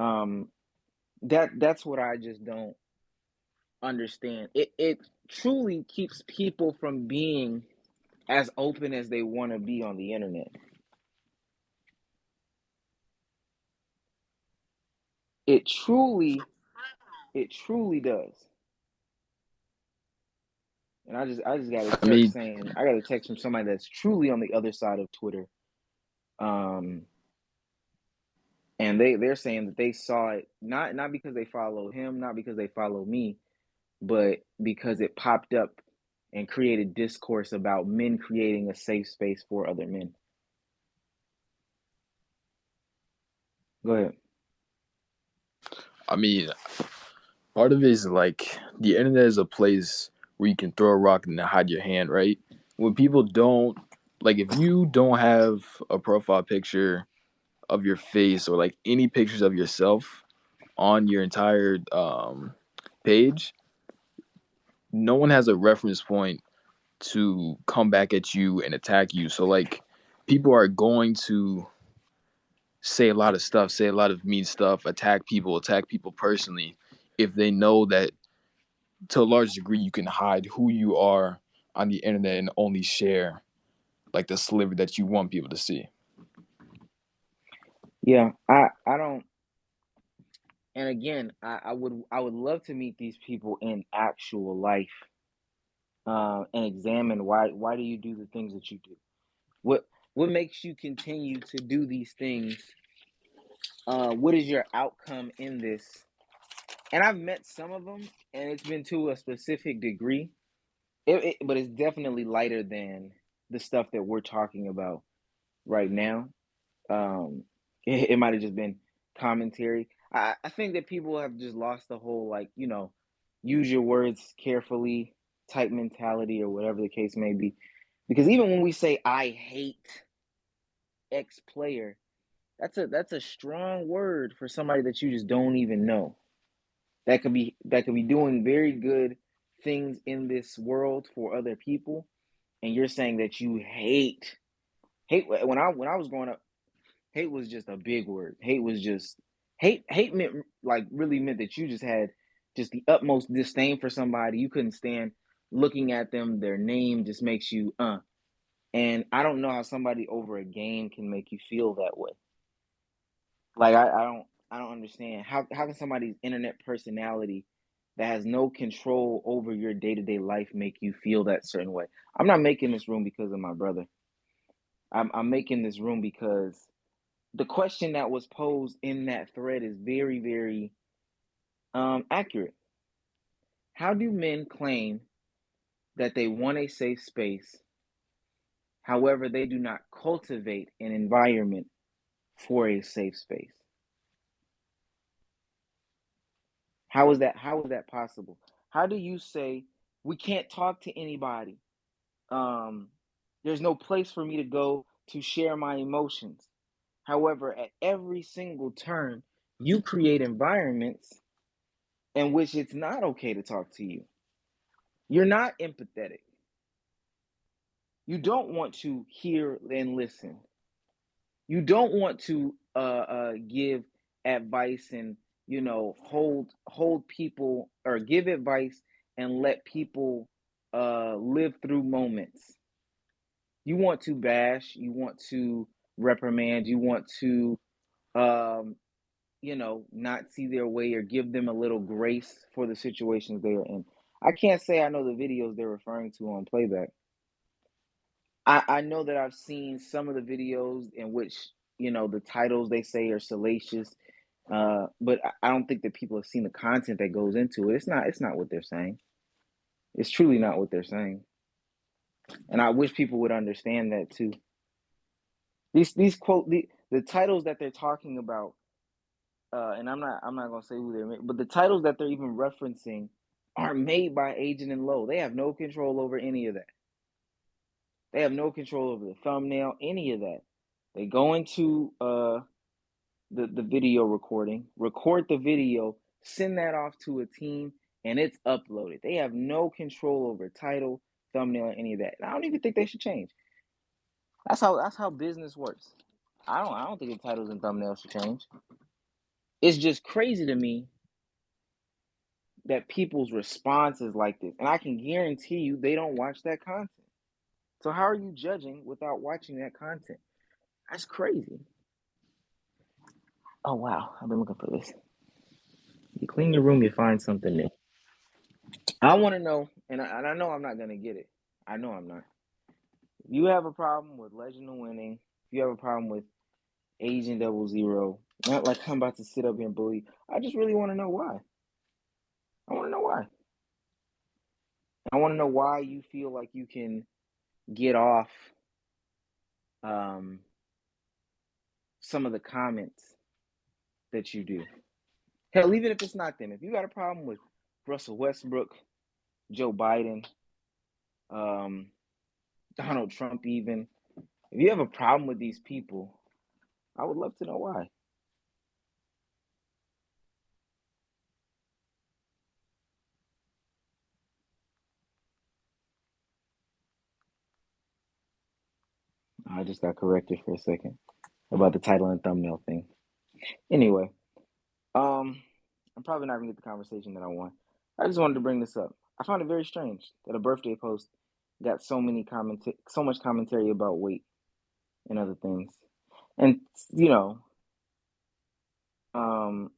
Um, that's what I just don't understand. It truly keeps people from being as open as they want to be on the internet. It truly, it truly does. And I just got a I text mean, saying I got a text from somebody that's truly on the other side of Twitter. Um, and they're saying that they saw it not because they follow him, not because they follow me, but because it popped up and created discourse about men creating a safe space for other men. Go ahead. I mean, part of it is like the internet is a place where you can throw a rock and hide your hand, right? When people don't like, if you don't have a profile picture of your face or like any pictures of yourself on your entire page, no one has a reference point to come back at you and attack you. So like, people are going to say a lot of stuff, say a lot of mean stuff, attack people personally, if they know that to a large degree you can hide who you are on the internet and only share like the sliver that you want people to see. Yeah, I don't. And again, I would love to meet these people in actual life, and examine why do you do the things that you do? What what makes you continue to do these things? What is your outcome in this? And I've met some of them, and it's been to a specific degree. But it's definitely lighter than the stuff that we're talking about right now. It might have just been commentary. I think that people have just lost the whole, like, use your words carefully type mentality, or whatever the case may be. Because even when we say I hate X player, that's a strong word for somebody that you just don't even know. That could be doing very good things in this world for other people, and you're saying that you hate. When I was growing up, hate was just a big word. Hate meant, like, really meant that you just had just the utmost disdain for somebody. You couldn't stand looking at them. Their name just makes you and I don't know how somebody over a game can make you feel that way. Like, I don't understand how can somebody's internet personality that has no control over your day-to-day life make you feel that certain way. I'm not making this room because of my brother. I'm making this room because the question that was posed in that thread is very, very accurate. How do men claim that they want a safe space, however they do not cultivate an environment for a safe space? How is that possible? How do you say we can't talk to anybody? Um, there's no place for me to go to share my emotions. However, at every single turn, you create environments in which it's not okay to talk to you. You're not empathetic. You don't want to hear and listen. You don't want to give advice, and hold people, or give advice and let people live through moments. You want to bash. You want to reprimand. You want to um, not see their way, or give them a little grace for the situations they are in. I can't say I know the videos they're referring to on playback. I know that I've seen some of the videos in which, the titles they say are salacious, but I don't think that people have seen the content that goes into it. It's not what they're saying. It's truly not what they're saying, and I wish people would understand that too. These quote the titles that they're talking about, and I'm not gonna say who they're, but the titles that they're even referencing are made by Agent and Low. They have no control over any of that. They have no control over the thumbnail, any of that. They go into the video recording, record the video, send that off to a team, and it's uploaded. They have no control over title, thumbnail, or any of that. And I don't even think they should change. That's how business works. I don't think the titles and thumbnails should change. It's just crazy to me that people's response is like this. And I can guarantee you they don't watch that content. So how are you judging without watching that content? That's crazy. Oh wow, I've been looking for this. You clean your room, you find something new. I want to know, and I know I'm not gonna get it. I know I'm not. If you have a problem with Legend of Winning, if you have a problem with Agent Double Zero, not like I'm about to sit up here and bully. I just really want to know why. I want to know why. I want to know why you feel like you can get off um, some of the comments that you do. Hell, even if it's not them, if you got a problem with Russell Westbrook, Joe Biden, um, Donald Trump, even if you have a problem with these people, I would love to know why. I just got corrected for a second about the title and thumbnail thing. Anyway, um, I'm probably not gonna get the conversation that I want. I just wanted to bring this up. I found it very strange that a birthday post got so much commentary about weight and other things, and you know, um,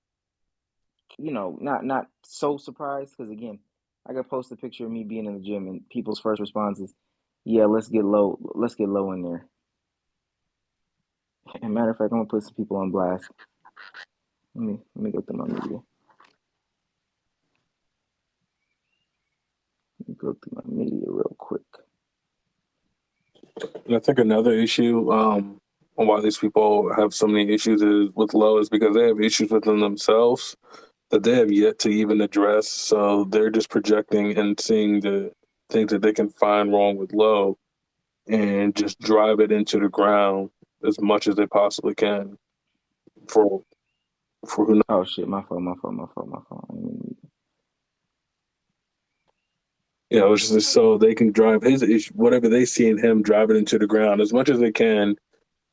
not so surprised because again, I got post a picture of me being in the gym and people's first response is, "Yeah, let's get low in there." And matter of fact, I'm gonna put some people on blast. Let me go through my media. Let me go through my media real quick. And I think another issue on why these people have so many issues is with low is because they have issues within themselves that they have yet to even address. So they're just projecting and seeing the things that they can find wrong with low and just drive it into the ground as much as they possibly can for who knows. Oh shit, my fault, my fault. It's just so they can drive his issue, whatever they see in him, drive it into the ground as much as they can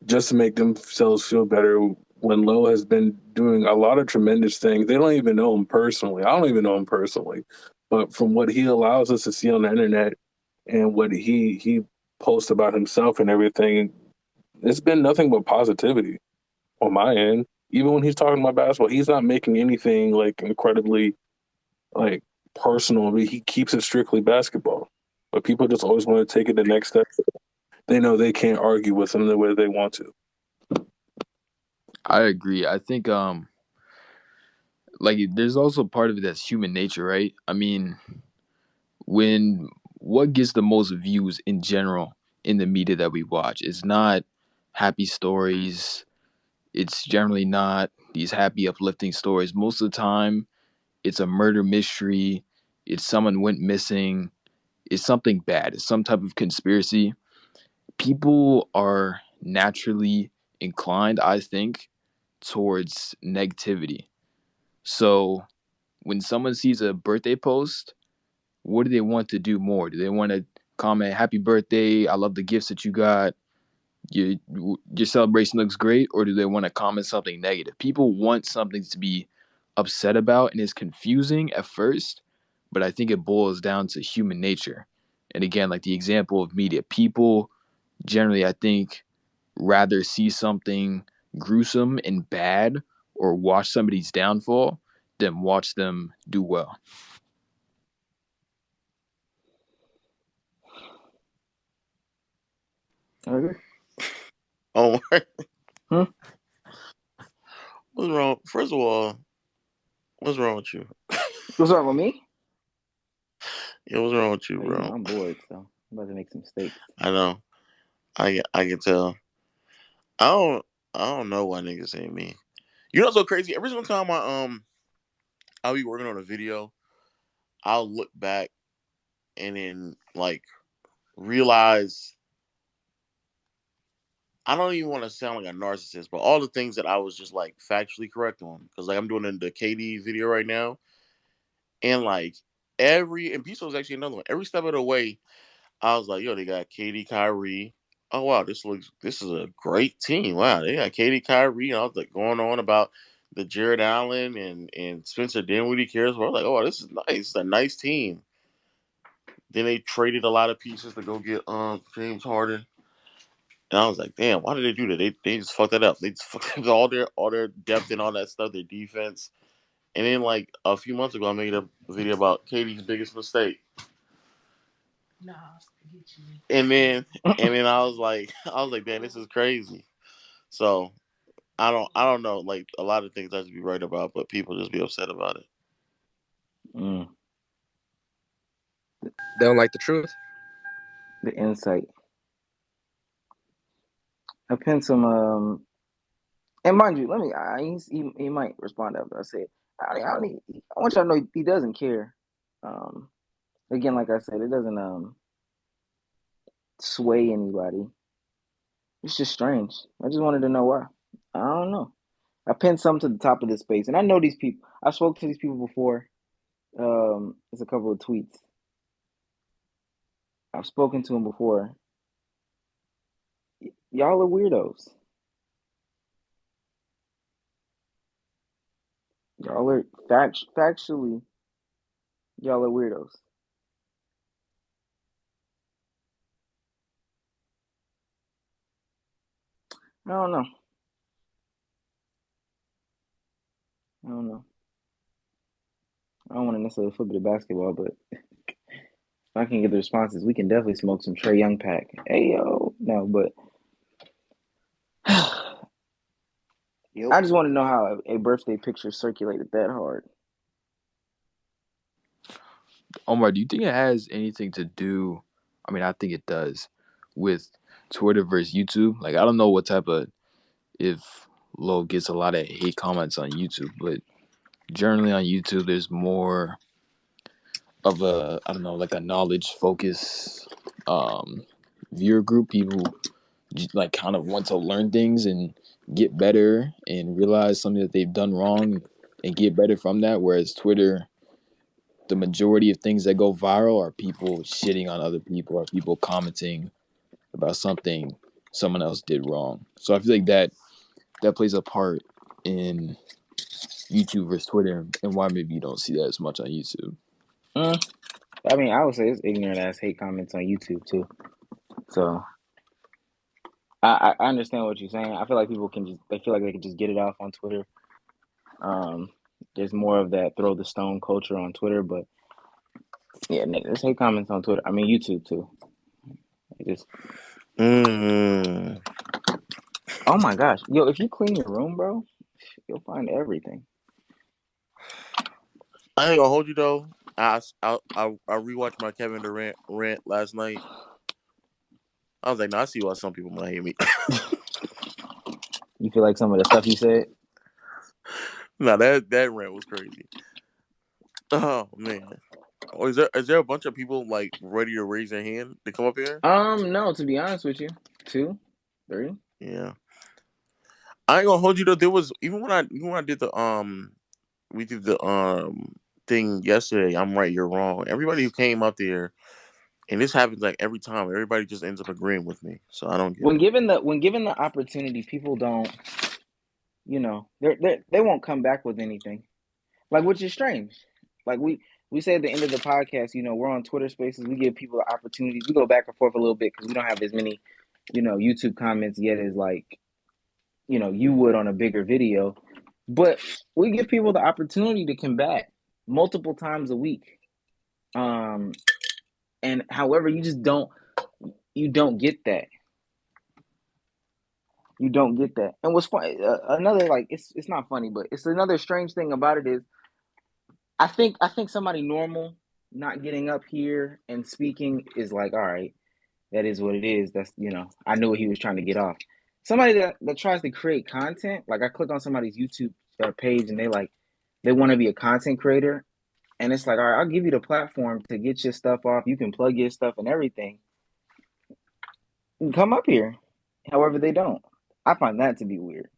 just to make themselves feel better when Lowe has been doing a lot of tremendous things. They don't even know him personally. I don't even know him personally. But from what he allows us to see on the internet and what he posts about himself and everything, it's been nothing but positivity on my end. Even when he's talking about basketball, he's not making anything like incredibly like personal. I mean, he keeps it strictly basketball. But people just always want to take it the next step. They know they can't argue with him the way they want to. I agree. I think like there's also part of it that's human nature, right? I mean, when what gets the most views in general in the media that we watch is not happy stories. It's generally not these happy uplifting stories. Most of the time it's a murder mystery, it's someone went missing, it's something bad, it's some type of conspiracy. People are naturally inclined, I think, towards negativity. So when someone sees a birthday post, what do they want to do more? Do they want to comment happy birthday, I love the gifts that you got, your your celebration looks great, or do they want to comment something negative? People want something to be upset about, and it's confusing at first, but I think it boils down to human nature. And again, like the example of media, people generally, I think, rather see something gruesome and bad or watch somebody's downfall than watch them do well. Okay. Oh, Hmm? what's wrong? First of all, what's wrong with you? What's wrong with me? Yeah, what's wrong with you, Oh, you know bro? I'm bored, so I'm about to make some mistakes. I know. I can tell. I don't I don't know why niggas hate me. You know what's so crazy? Every single time I'll be working on a video, I'll look back and then like realize I don't even want to sound like a narcissist, but all the things that I was just like factually correct on, because like I'm doing the KD video right now, and like every and Piso is actually another one. Every step of the way, I was like, yo, they got KD, Kyrie. Oh wow, this is a great team. Wow, they got KD, Kyrie. And I was like going on about the Jared Allen and Spencer Dinwiddie cares for. I was like, oh, this is nice. It's a nice team. Then they traded a lot of pieces to go get James Harden. And I was like, damn, why did they do that? They just fucked that up. They just fucked up all their depth and all that stuff, their defense. And then like a few months ago, I made a video about KD's biggest mistake. And then I was like, damn, this is crazy. So I don't know. Like a lot of things I should be right about, but people just be upset about it. Mm, They don't like the truth. the insight. I pinned some. And mind you, let me. He might respond after I say it. I want y'all to know he doesn't care. Um, again, like I said, it doesn't sway anybody. It's just strange. I just wanted to know why. I don't know. I pinned some to the top of this space, and I know these people. I spoke to these people before. There's a couple of tweets. I've spoken to them before. Y'all are weirdos. Y'all are factually. Y'all are weirdos. I don't know. I don't know. I don't want to necessarily flip it to basketball, but if I can get the responses, we can definitely smoke some Trae Young pack. Hey yo, no, but Yep. I just want to know how a birthday picture circulated that hard. Omar, do you think it has anything to do? I mean, I think it does with Twitter versus YouTube. Like, I don't know what type of if Lo gets a lot of hate comments on YouTube, but generally on YouTube, there's more of a I don't know, like a knowledge focus viewer group. People like kind of want to learn things and get better and realize something that they've done wrong and get better from that. Whereas Twitter, the majority of things that go viral are people shitting on other people or people commenting about something someone else did wrong. So I feel like that plays a part in YouTube versus Twitter and why maybe you don't see that as much on YouTube. I mean, I would say it's ignorant ass hate comments on YouTube too. So I understand what you're saying. I feel like they feel like they can just get it off on Twitter. There's more of that throw the stone culture on Twitter, but yeah, nigga, there's hate comments on Twitter. I mean YouTube too. It just Mm. oh my gosh, yo, if you clean your room, bro, you'll find everything. I ain't gonna hold you though. I rewatched my Kevin Durant rant last night. I was like, no, I see why some people might hate me. You feel like some of the stuff he said? No, that rant was crazy. Oh man. Oh, is there a bunch of people like ready to raise their hand to come up here? No, to be honest with you. 2, 3. Yeah. I ain't gonna hold you though. There was even when I did the we did the thing yesterday. I'm right, you're wrong. Everybody who came up there, and this happens like every time. Everybody just ends up agreeing with me, so I don't get When it. given the opportunity, people don't, they won't come back with anything. Like, which is strange. Like we say at the end of the podcast, we're on Twitter Spaces. We give people the opportunities. We go back and forth a little bit because we don't have as many, YouTube comments yet as like, you would on a bigger video. But we give people the opportunity to combat multiple times a week. And however, you don't get that. You don't get that. And what's funny, another like it's not funny, but it's another strange thing about it is I think somebody normal not getting up here and speaking is like, all right, that is what it is. That's I knew what he was trying to get off. Somebody that tries to create content, like I click on somebody's YouTube page and they want to be a content creator, and it's like, all right, I'll give you the platform to get your stuff off. You can plug your stuff and everything. You can come up here. However, they don't. I find that to be weird.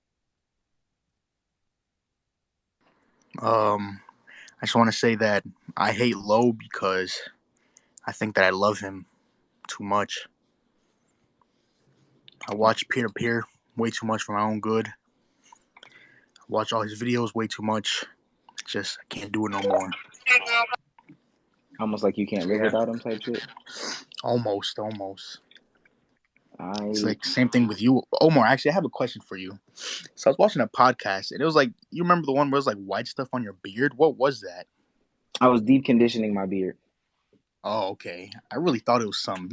I just want to say that I hate Lowe because I think that I love him too much. I watch peer-to-peer way too much for my own good. Watch all his videos way too much. Just I can't do it no more. Almost like you can't live Yeah. without him type shit. Almost. It's I like same thing with you, Omar. Actually, I have a question for you. So I was watching a podcast, and it was like, you remember the one where it was like white stuff on your beard? What was that? was deep conditioning my beard. Oh, okay. I really thought it was some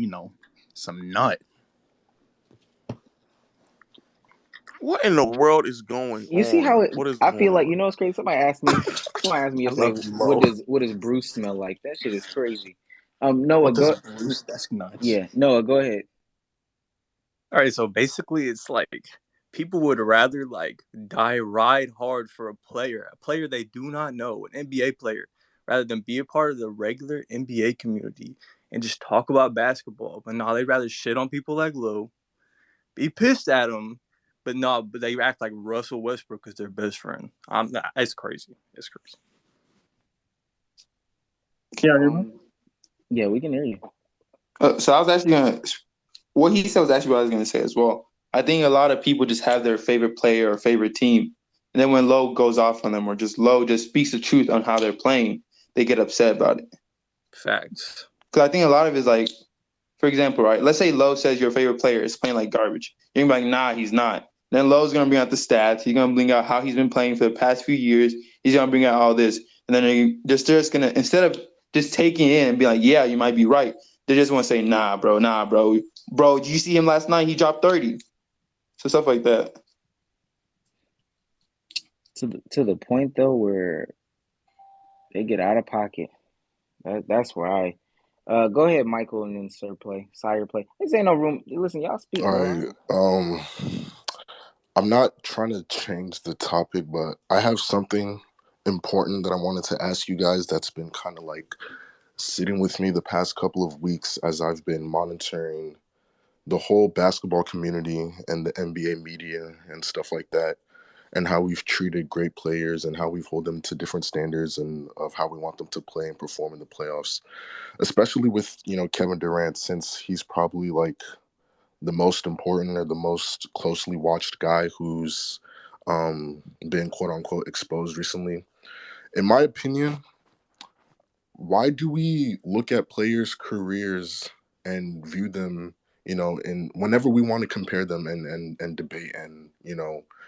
nut. What in the world is going You see how on? it? What is I feel going like on? it's crazy. Somebody asked me. Somebody asked me I yesterday, love you, Mo. what does Bruce smell like? That shit is crazy. Noah, What does go. Bruce? That's nuts. Yeah, Noah, go ahead. All right, so basically, it's like people would rather like ride hard for a player they do not know, an NBA player, rather than be a part of the regular NBA community and just talk about basketball. But no, they'd rather shit on people like Lou, be pissed at them, but they act like Russell Westbrook is their best friend. It's crazy. It's crazy. Can you hear me? Yeah, we can hear you. So I was actually gonna. What he said was actually what I was gonna say as well. I think a lot of people just have their favorite player or favorite team, and then when Lowe goes off on them, or just Lowe just speaks the truth on how they're playing, they get upset about it. Facts. Because I think a lot of it is like, for example, right? Let's say Lowe says your favorite player is playing like garbage. You're gonna be like, nah, he's not. Then Lowe's gonna bring out the stats. He's gonna bring out how he's been playing for the past few years. He's gonna bring out all this, and then they're just gonna, instead of just taking it in and be like, yeah, you might be right. They just want to say, nah, bro, bro. Did you see him last night? He dropped 30. So stuff like that. To the point though where they get out of pocket. That's where I. Go ahead, Michael, and then Sire play. This ain't no room. Listen, y'all speak, All bro. right. I'm not trying to change the topic, but I have something important that I wanted to ask you guys that's been kind of like sitting with me the past couple of weeks as I've been monitoring the whole basketball community and the NBA media and stuff like that, and how we've treated great players and how we've held them to different standards and of how we want them to play and perform in the playoffs, especially with, Kevin Durant, since he's probably like the most important or the most closely watched guy who's been quote unquote exposed recently. In my opinion, why do we look at players' careers and view them, and whenever we want to compare them and debate and,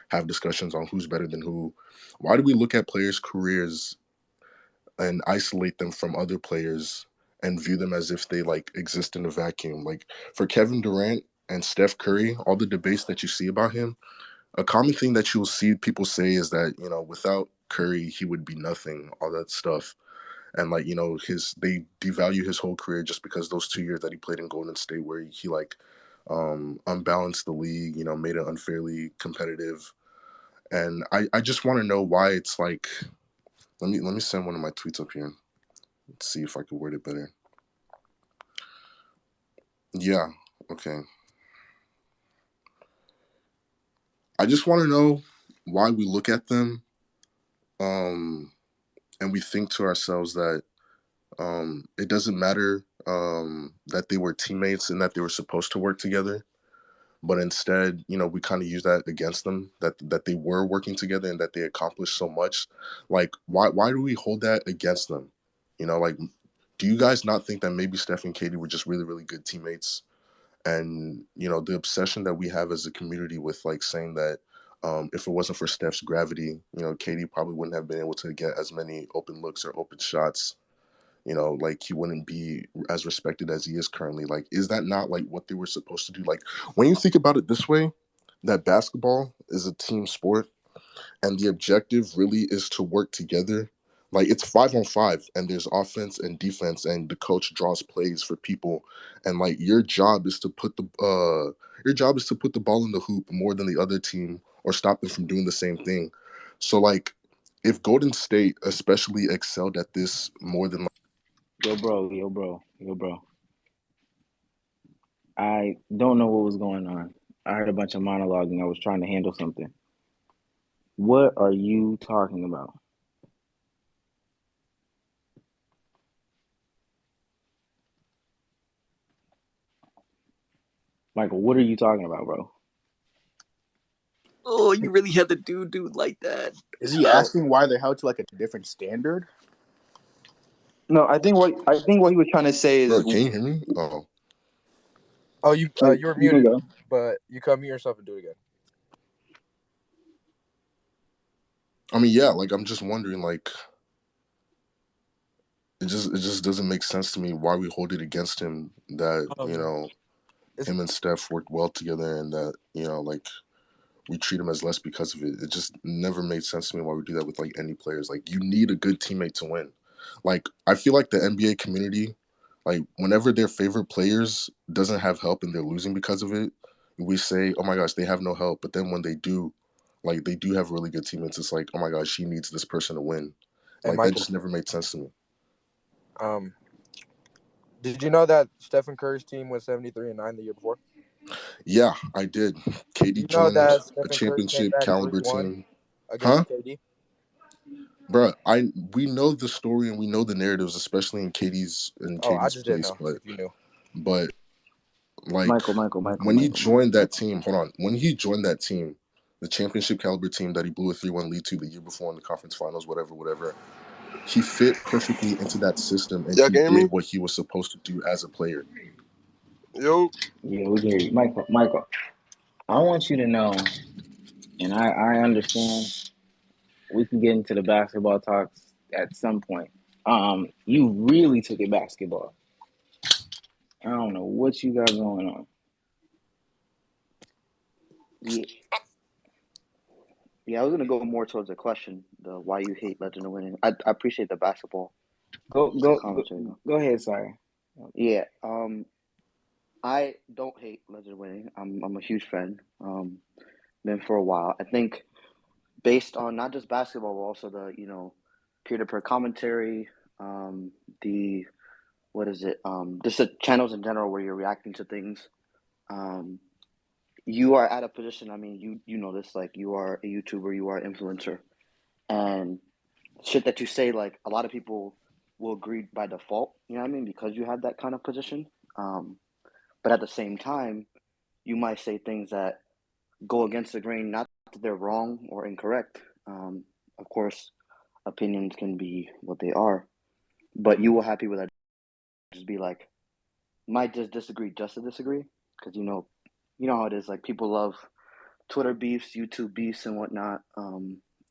have discussions on who's better than who, why do we look at players' careers and isolate them from other players and view them as if they like exist in a vacuum? Like for Kevin Durant and Steph Curry, all the debates that you see about him, a common thing that you'll see people say is that, without Curry, he would be nothing, all that stuff. And like, they devalue his whole career just because those 2 years that he played in Golden State where he like unbalanced the league, made it unfairly competitive. And I just want to know why it's like, let me send one of my tweets up here. Let's see if I can word it better. Yeah, okay. I just want to know why we look at them and we think to ourselves that it doesn't matter that they were teammates and that they were supposed to work together, but instead, we kind of use that against them, that they were working together and that they accomplished so much. Like, why do we hold that against them? Like, do you guys not think that maybe Steph and Katie were just really, really good teammates? And the obsession that we have as a community with like saying that if it wasn't for Steph's gravity, Katie probably wouldn't have been able to get as many open looks or open shots. Like he wouldn't be as respected as he is currently. Like, is that not like what they were supposed to do? Like, when you think about it this way, that basketball is a team sport and the objective really is to work together. Like, it's 5-on-5 and there's offense and defense and the coach draws plays for people, and like your job is to put the ball in the hoop more than the other team or stop them from doing the same thing. So like if Golden State especially excelled at this more than Yo, bro. I don't know what was going on. I heard a bunch of monologuing. I was trying to handle something. What are you talking about? Michael, what are you talking about, bro? Oh, you really had to do dude like that. Is he asking why they're held to like a different standard? No, I think what he was trying to say is, Bro, can you hear me? Oh, Oh, you were you can muted, go. but you come mute yourself and do it again. I mean, yeah. Like, I'm just wondering, like, it just doesn't make sense to me why we hold it against him that It's him and Steph worked well together and that like we treat him as less because of it. It just never made sense to me why we do that with like any players. Like, you need a good teammate to win. Like, I feel like the NBA community, like whenever their favorite players doesn't have help and they're losing because of it, we say, "Oh my gosh, they have no help." But then when they do, like they do have really good teammates, it's like, "Oh my gosh, she needs this person to win." Hey, Like, that Michael. just never made sense to me. Did you know that Stephen Curry's team was 73-9 the year before? Yeah, I did. Do KD you know joined that a Stephen Curry came championship back caliber 3-1 team. Huh? against KD? Bruh, we know the story and we know the narratives, especially in Oh, I Katie's just didn't place, know if you knew. but like Michael. when he joined that team, hold on, when he joined that team, the championship caliber team that he blew a 3-1 lead to the year before in the conference finals, whatever, he fit perfectly into that system and Y'all he can hear me? did what he was supposed to do as a player. Yo. Yeah, we can hear you, Michael. I want you to know, and I understand. We can get into the basketball talks at some point. You really took it basketball. I don't know what you got going on. Yeah, yeah. I was gonna go more towards the question, the why you hate Legend of Winning. I appreciate the basketball Go go go, commentary though. go ahead, sorry. Yeah. I don't hate Legend of Winning. I'm a huge fan. Been for a while. I think based on not just basketball, but also the peer to peer commentary, the what is it? Just the channels in general where you're reacting to things. Um, you are at a position. I mean, you know this. Like, you are a YouTuber, you are an influencer, and shit that you say, like, a lot of people will agree by default. You know what I mean? Because you have that kind of position. But at the same time, you might say things that go against the grain. Not that they're wrong or incorrect. Of course, opinions can be what they are, but you will have people that just be like, might just disagree just to disagree, because you know how it is. Like, people love Twitter beefs, YouTube beefs, and whatnot.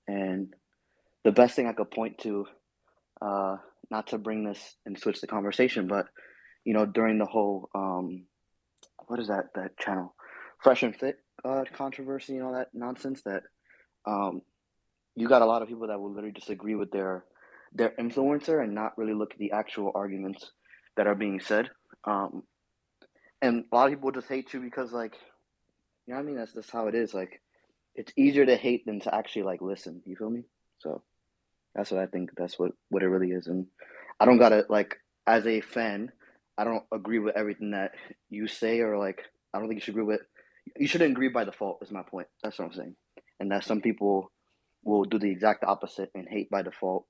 And the best thing I could point to, not to bring this and switch the conversation, but during the whole what is that channel, Fresh and Fit controversy and all that nonsense, that um, you got a lot of people that will literally disagree with their influencer and not really look at the actual arguments that are being said. Um, and a lot of people just hate you because, like, you know what I mean? That's just how it is. Like, it's easier to hate than to actually, like, listen. You feel me? So that's what I think. That's what it really is. And I don't gotta, like, as a fan, I don't agree with everything that you say, or, like, I don't think you should agree with. You shouldn't agree by default. Is my point. That's what I'm saying. And that some people will do the exact opposite and hate by default,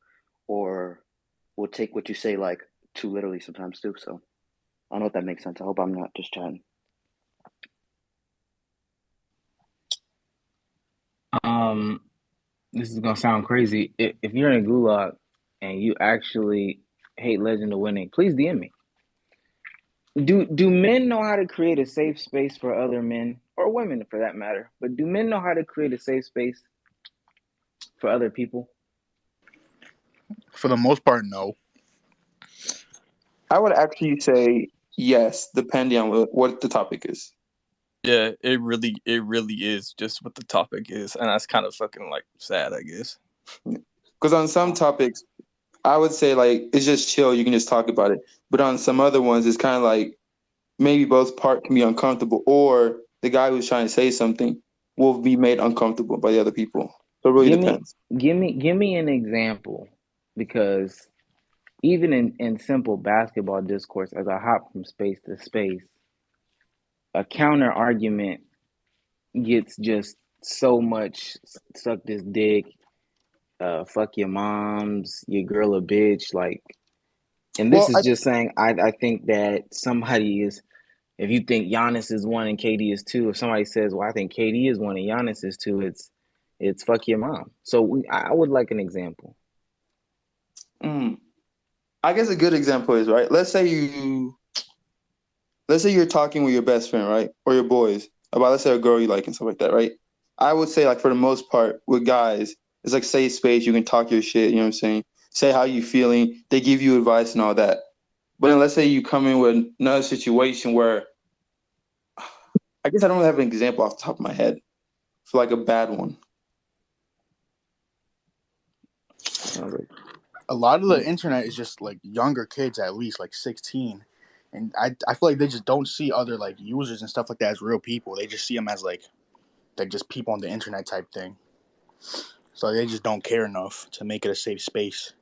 or will take what you say, like, too literally sometimes too. So I don't know if that makes sense. I hope I'm not just chatting. Um, this is gonna sound crazy. If you're in a gulag and you actually hate Legend of Winning, please DM me. Do men know how to create a safe space for other men, or women for that matter? But do men know how to create a safe space for other people? For the most part, no. I would actually say yes, depending on what the topic is. Yeah, it really is just what the topic is, and that's kind of fucking like sad, I guess. Because on some topics, I would say, like, it's just chill. You can just talk about it. But on some other ones, it's kind of like maybe both part can be uncomfortable, or the guy who's trying to say something will be made uncomfortable by the other people. So it really Give me depends. give me an example, because even in simple basketball discourse, as I hop from space to space, a counter argument gets just so much suck this dick, fuck your moms, your girl a bitch, like, and this Well, is just saying I think that somebody if you think Giannis is 1 and KD is 2, if somebody says, "Well, I think KD is 1 and Giannis is 2," it's fuck your mom. So I would like an example. I guess a good example is, right. Let's say you're talking with your best friend, right, or your boys about, let's say, a girl you like and stuff like that, right. I would say, like, for the most part with guys, it's like safe space. You can talk your shit. You know what I'm saying? Say how you feeling. They give you advice and all that. But then let's say you come in with another situation where, I guess I don't really have an example off the top of my head for like a bad one. A lot of the internet is just like younger kids, at least like 16, and I feel like they just don't see other like users and stuff like that as real people. They just see them as like just people on the internet type thing. So they just don't care enough to make it a safe space.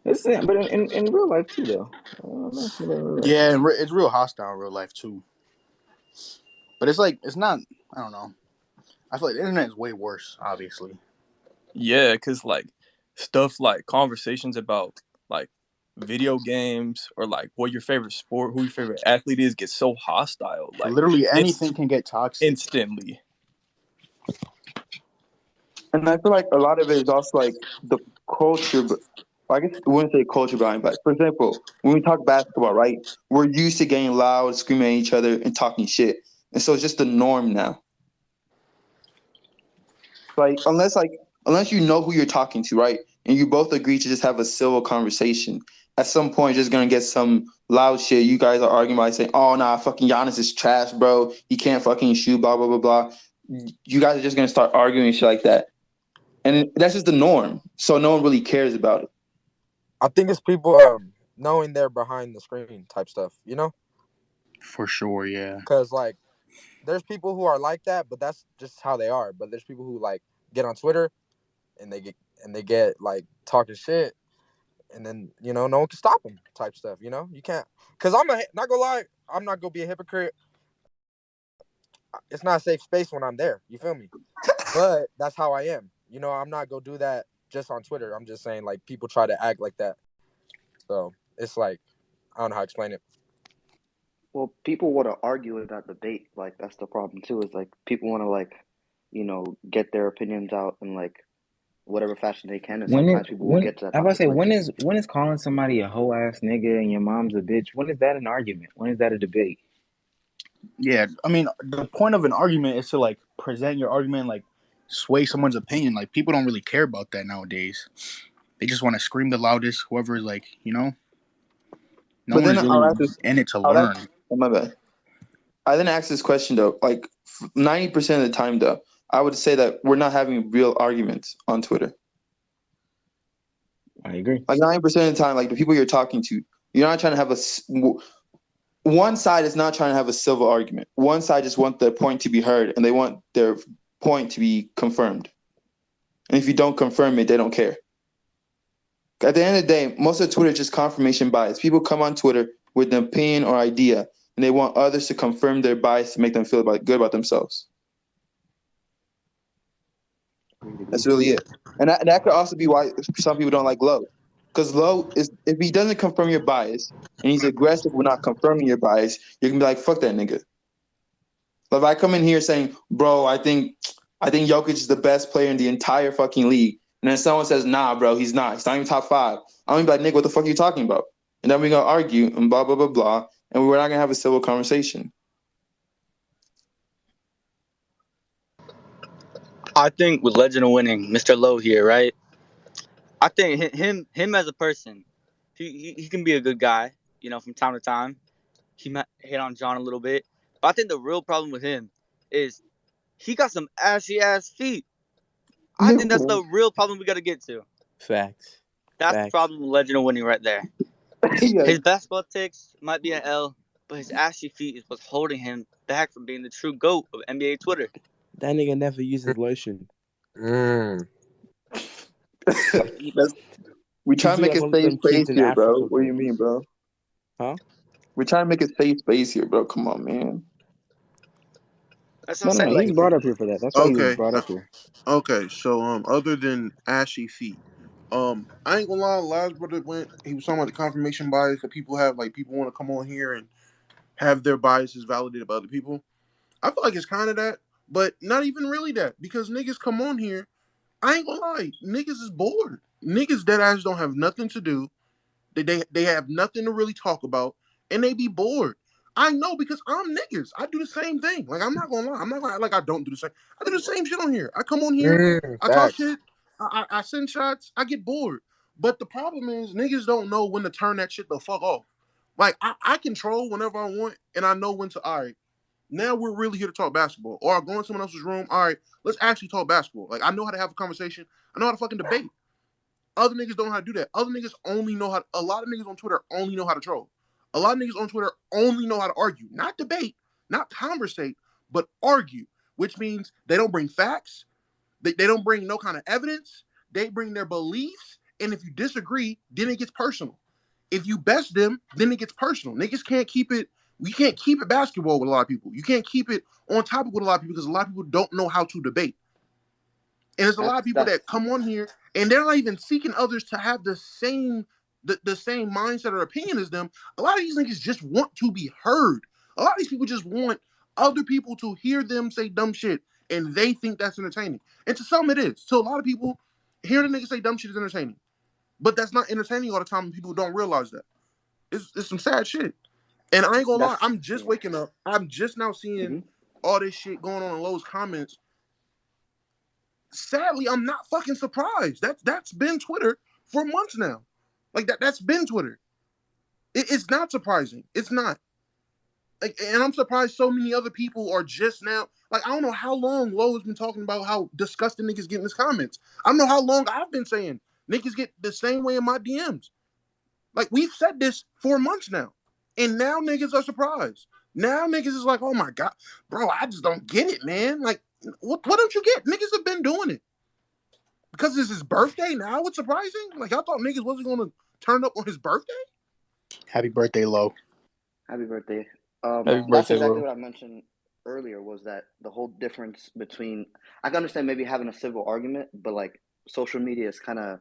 It's but in real life too, though. I don't know about real life. Yeah, and it's real hostile in real life too. But it's like, it's not, I don't know. I feel like the internet is way worse, obviously. Yeah, because like stuff like conversations about like video games or like what your favorite sport, who your favorite athlete is, gets so hostile. Like Literally anything can get toxic. Instantly. And I feel like a lot of it is also like the culture, but I guess I wouldn't say culture behind, but for example, when we talk basketball, right, we're used to getting loud, screaming at each other, and talking shit, and so it's just the norm now. Like unless you know who you're talking to, right, and you both agree to just have a civil conversation, at some point you're just gonna get some loud shit. You guys are arguing by saying, "Oh nah, fucking Giannis is trash, bro. He can't fucking shoot." Blah blah blah blah. You guys are just gonna start arguing shit like that, and that's just the norm. So no one really cares about it. I think it's people knowing they're behind the screen type stuff, you know? For sure, yeah. Because like there's people who are like that, but that's just how they are. But there's people who like get on Twitter and they get like talking shit, and then no one can stop them type stuff. You can't, because not gonna lie, I'm not gonna be a hypocrite. It's not a safe space when I'm there. You feel me? But that's how I am. I'm not gonna do that just on Twitter. I'm just saying, like, people try to act like that. So it's like, I don't know how to explain it. Well, people want to argue in that debate. Like, that's the problem too. Is like people want to like, get their opinions out in like whatever fashion they can, and sometimes people will get to that I about to toxic say, place. when is calling somebody a hoe ass nigga and your mom's a bitch? When is that an argument? When is that a debate? Yeah, I mean, the point of an argument is to like present your argument, like sway someone's opinion. Like, people don't really care about that nowadays. They just want to scream the loudest. Whoever is like, no But one then is really in it to learn. Oh, my bad. I then ask this question though, like 90% of the time though, I would say that we're not having real arguments on Twitter. I agree. Like 90% of the time, like the people you're talking to, you're not trying to have one side is not trying to have a civil argument. One side just want their point to be heard, and they want their point to be confirmed. And if you don't confirm it, they don't care. At the end of the day, most of Twitter is just confirmation bias. People come on Twitter with an opinion or idea, and they want others to confirm their bias to make them feel good about themselves. That's really it. And that could also be why some people don't like Low. Because Low is, if he doesn't confirm your bias and he's aggressive with not confirming your bias, you can be like, fuck that nigga. But if I come in here saying, bro, I think Jokic is the best player in the entire fucking league, and then someone says, nah, bro, he's not. He's not even top 5. I'm gonna be like, nigga, what the fuck are you talking about? And then we're gonna argue and blah blah blah blah, and we're not gonna have a civil conversation. I think with Legend of Winning, Mr. Low here, right? I think him as a person, he can be a good guy, from time to time. He might hit on John a little bit, but I think the real problem with him is he got some assy ass feet. I think that's the real problem we got to get to. Facts. That's the problem with Legend of Winning right there. Yeah. His basketball takes might be an L, but his ashy feet is what's holding him back from being the true GOAT of NBA Twitter. That nigga never uses lotion. We try to make a safe space here, bro. What do you mean, bro? Huh? We're trying to make a safe space here, bro. Come on, man. That's what I'm saying. No, Like, he's brought up here for that. That's why he was brought up here. Okay, so other than ashy feet, I ain't gonna lie, last brother he was talking about the confirmation bias that people have, like people want to come on here and have their biases validated by other people. I feel like it's kind of that, but not even really that, because niggas come on here. I ain't gonna lie, niggas is bored. Niggas dead ass don't have nothing to do. They have nothing to really talk about, and they be bored. I know because I'm niggas. I do the same thing. Like I'm not gonna lie. I'm not gonna act like I don't do the same. I do the same shit on here. I come on here. I talk Facts. shit. I send shots. I get bored. But the problem is niggas don't know when to turn that shit the fuck off. Like I control whenever I want, and I know when to. All right, now we're really here to talk basketball. Or I go in someone else's room. All right, let's actually talk basketball. Like I know how to have a conversation. I know how to fucking debate. Other niggas don't know how to do that. Other niggas only know how. A lot of niggas on Twitter only know how to troll. A lot of niggas on Twitter only know how to argue, not debate, not conversate, but argue. Which means they don't bring facts. They don't bring no kind of evidence. They bring their beliefs, and if you disagree, then it gets personal. If you best them, then it gets personal. Niggas can't keep it. We can't keep it basketball with a lot of people. You can't keep it on topic with a lot of people because a lot of people don't know how to debate. And there's a lot of people That's that come on here and they're not even seeking others to have the same mindset or opinion as them. A lot of these niggas just want to be heard. A lot of these people just want other people to hear them say dumb shit, and they think that's entertaining. And to some it is. To a lot of people, hearing a nigga say dumb shit is entertaining. But that's not entertaining all the time, and people don't realize that. It's some sad shit. And I ain't gonna lie, I'm just yeah. waking up. I'm just now seeing Hmm. all this shit going on in Lowe's comments. Sadly, I'm not fucking surprised. That's been Twitter for months now. Like that's been Twitter. It's not surprising. It's not. Like, and I'm surprised so many other people are just now. Like, I don't know how long Lowe has been talking about how disgusting niggas get in his comments. I don't know how long I've been saying niggas get the same way in my DMs. Like, we've said this for months now. And now niggas are surprised. Now niggas is like, oh my God, bro, I just don't get it, man. Like, what don't you get? Niggas have been doing it. Because it's his birthday now? It's surprising? Like, I thought niggas wasn't going to turn up on his birthday? Happy birthday, Low. Happy birthday. Happy That's birthday, exactly Lou. what I mentioned earlier. Was that the whole difference between? I can understand maybe having a civil argument, but like social media is kind of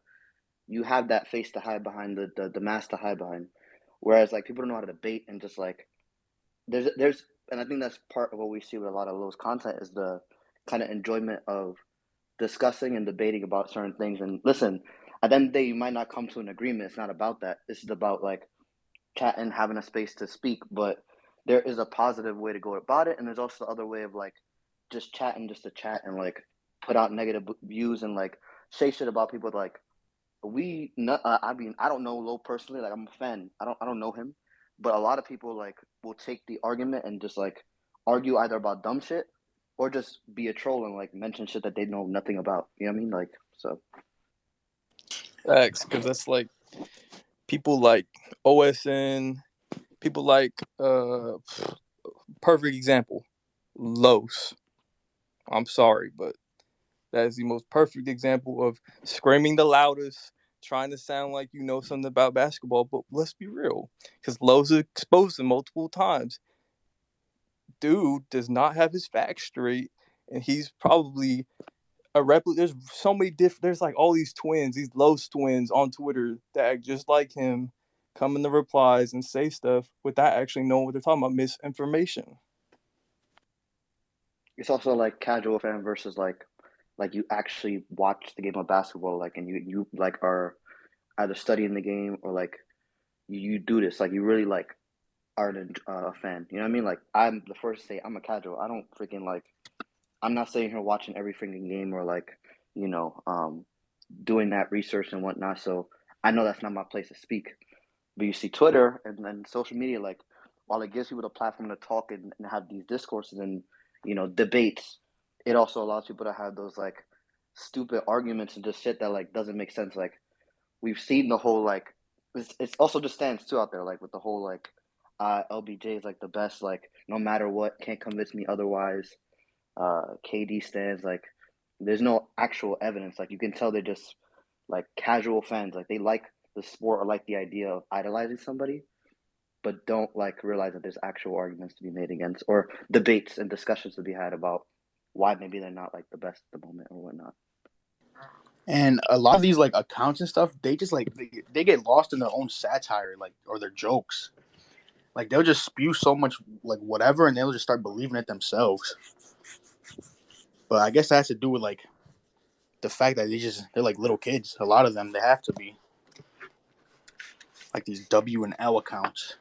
you have that face to hide behind, the mask to hide behind. Whereas like people don't know how to debate and just like there's and I think that's part of what we see with a lot of Low's content is the kind of enjoyment of discussing and debating about certain things. And listen, at the end of the day, you might not come to an agreement. It's not about that. This is about like chatting, having a space to speak. But there is a positive way to go about it, and there's also the other way of like just chatting, just to chat and like put out negative views and like say shit about people. Like I mean, I don't know Low personally. Like I'm a fan. I don't know him, but a lot of people like will take the argument and just like argue either about dumb shit or just be a troll and like mention shit that they know nothing about. You know what I mean? Like so. Facts, because that's like people like OSN, people like perfect example, Los. I'm sorry, but that is the most perfect example of screaming the loudest, trying to sound like you know something about basketball. But let's be real, because Los is exposed multiple times. Dude does not have his facts straight, and he's probably a replica. There's so many different. There's like all these twins, these Los twins on Twitter that act just like him, come in the replies and say stuff without actually knowing what they're talking about. Misinformation. It's also like casual fan versus like you actually watch the game of basketball, like, and you like are either studying the game or like you do this, like you really like are a fan. You know what I mean? Like I'm the first to say I'm a casual. I don't freaking like. I'm not sitting here watching every freaking game or like you know doing that research and whatnot. So I know that's not my place to speak. But you see Twitter and then social media, like while it gives people the platform to talk and have these discourses and you know debates, it also allows people to have those like stupid arguments and just shit that like doesn't make sense. Like we've seen the whole like it's also just stands too out there like with the whole like LBJ is like the best like no matter what can't convince me otherwise. KD stands like there's no actual evidence. Like you can tell they're just like casual fans. Like they like the sport or like the idea of idolizing somebody, but don't like realize that there's actual arguments to be made against or debates and discussions to be had about why maybe they're not like the best at the moment or whatnot. And a lot of these like accounts and stuff, they just like they get lost in their own satire, like or their jokes. like they'll just spew so much like whatever, and they'll just start believing it themselves. But I guess that has to do with like the fact that they're like little kids. A lot of them, they have to be like these W and L accounts.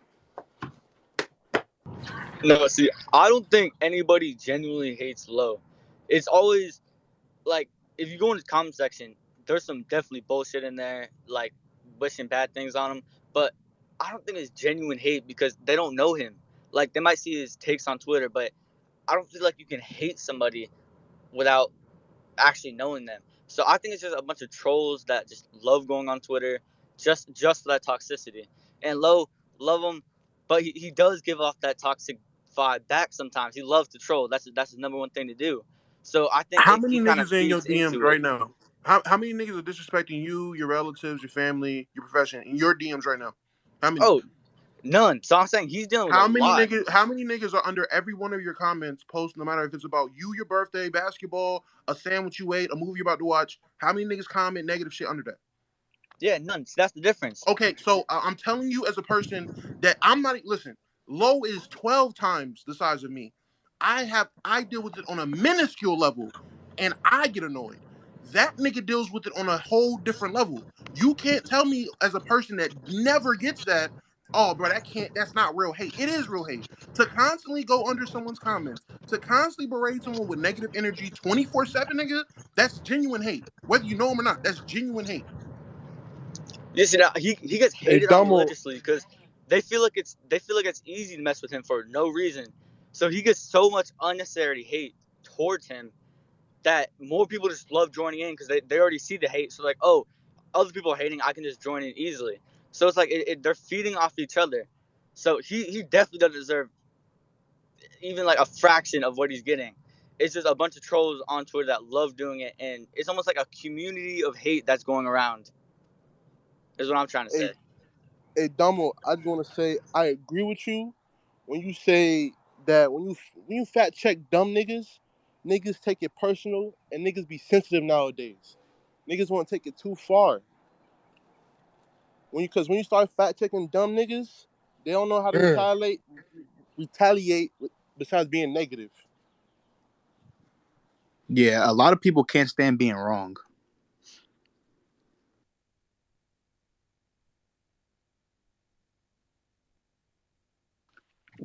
No, see, I don't think anybody genuinely hates Low. It's always like if you go in the comment section, there's some definitely bullshit in there, like wishing bad things on him. But I don't think it's genuine hate because they don't know him. Like they might see his takes on Twitter, but I don't feel like you can hate somebody without actually knowing them. So I think it's just a bunch of trolls that just love going on Twitter, just for that toxicity. And Low, love him, but he does give off that toxic vibe back sometimes. He loves to troll. That's his number one thing to do. So I think How many he kind of niggas in your feeds DMs into it. right now? How many niggas are disrespecting you, your relatives, your family, your profession, in your DMs right now? How many? Oh, none. So I'm saying he's dealing with a How many lot. niggas? How many niggas are under every one of your comments, post, no matter if it's about you, your birthday, basketball, a sandwich you ate, a movie you're about to watch? How many niggas comment negative shit under that? Yeah, none. So that's the difference. Okay, so I'm telling you as a person that I'm not. Listen, Low is 12 times the size of me. I deal with it on a minuscule level, and I get annoyed. That nigga deals with it on a whole different level. You can't tell me as a person that never gets that. Oh, bro, that's not real hate. It is real hate. To constantly go under someone's comments, to constantly berate someone with negative energy 24/7, nigga, that's genuine hate. Whether you know him or not, that's genuine hate. You see, now he gets Hey, hated on Damo, religiously because they feel like it's easy to mess with him for no reason. So he gets so much unnecessary hate towards him that more people just love joining in because they already see the hate. So like, oh, other people are hating, I can just join in easily. So it's like they're feeding off each other. So he definitely doesn't deserve even like a fraction of what he's getting. It's just a bunch of trolls on Twitter that love doing it, and it's almost like a community of hate that's going around. Is what I'm trying to say. hey, Damo, I just want to say I agree with you when you say that when you fact check dumb niggas take it personal and niggas be sensitive nowadays. Niggas want to take it too far. Because when you start fact checking dumb niggas, they don't know how to retaliate besides being negative. Yeah, a lot of people can't stand being wrong.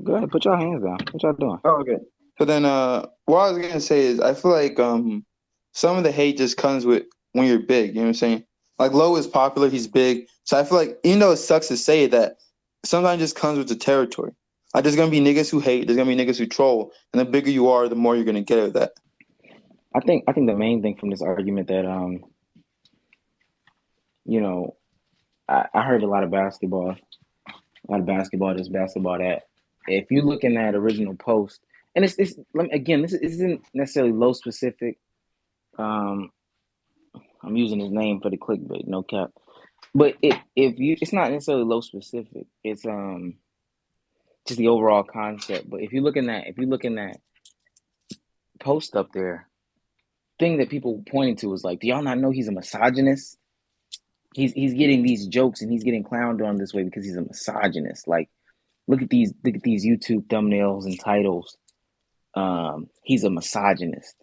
Go ahead, put your hands down. What y'all doing? Oh, okay. So then, what I was gonna say is, I feel like some of the hate just comes with when you're big. You know what I'm saying? Like Low is popular, he's big. So I feel like even though it sucks to say that, sometimes it just comes with the territory. Like there's gonna be niggas who hate, there's gonna be niggas who troll, and the bigger you are, the more you're gonna get of that. I think the main thing from this argument that you know, I heard a lot of basketball, this, basketball that. If you're looking at original post, and it's again, this isn't necessarily Low specific. Um, I'm using his name for the clickbait, no cap. But if you, it's not necessarily Low specific. It's just the overall concept. But if you're looking at post up there, thing that people pointing to is like, do y'all not know he's a misogynist? He's getting these jokes and he's getting clowned on this way because he's a misogynist. Like, look at these YouTube thumbnails and titles. He's a misogynist.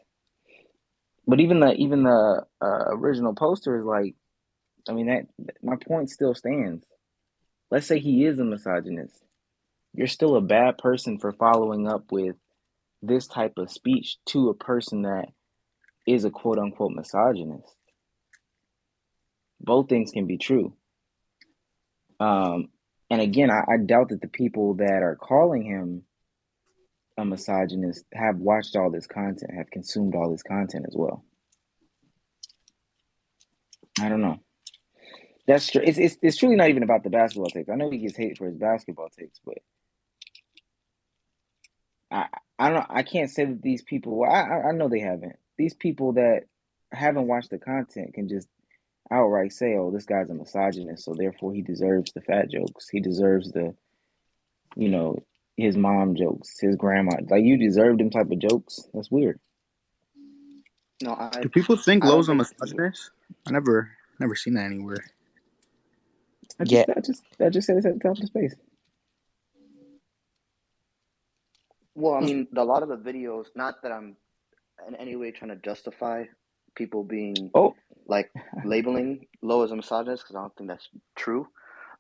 But even the original poster is like, I mean, that my point still stands. Let's say he is a misogynist. You're still a bad person for following up with this type of speech to a person that is a quote unquote misogynist. Both things can be true. And again, I doubt that the people that are calling him a misogynist have watched all this content, have consumed all this content as well. I don't know. That's true. It's truly not even about the basketball takes. I know he gets hate for his basketball takes, but I don't know. I can't say that these people. Well, I know they haven't. These people that haven't watched the content can just outright say, "Oh, this guy's a misogynist, so therefore he deserves the fat jokes. He deserves the, you know, his mom jokes, his grandma. Like you deserve them type of jokes. That's weird." No, Do people think I don't Lowe's a think. misogynist? I never seen that anywhere. I Yeah, just said this at the top of the space. Well, I mean, a lot of the videos. Not that I'm in any way trying to justify people being Oh, like labeling Low as a misogynist because I don't think that's true.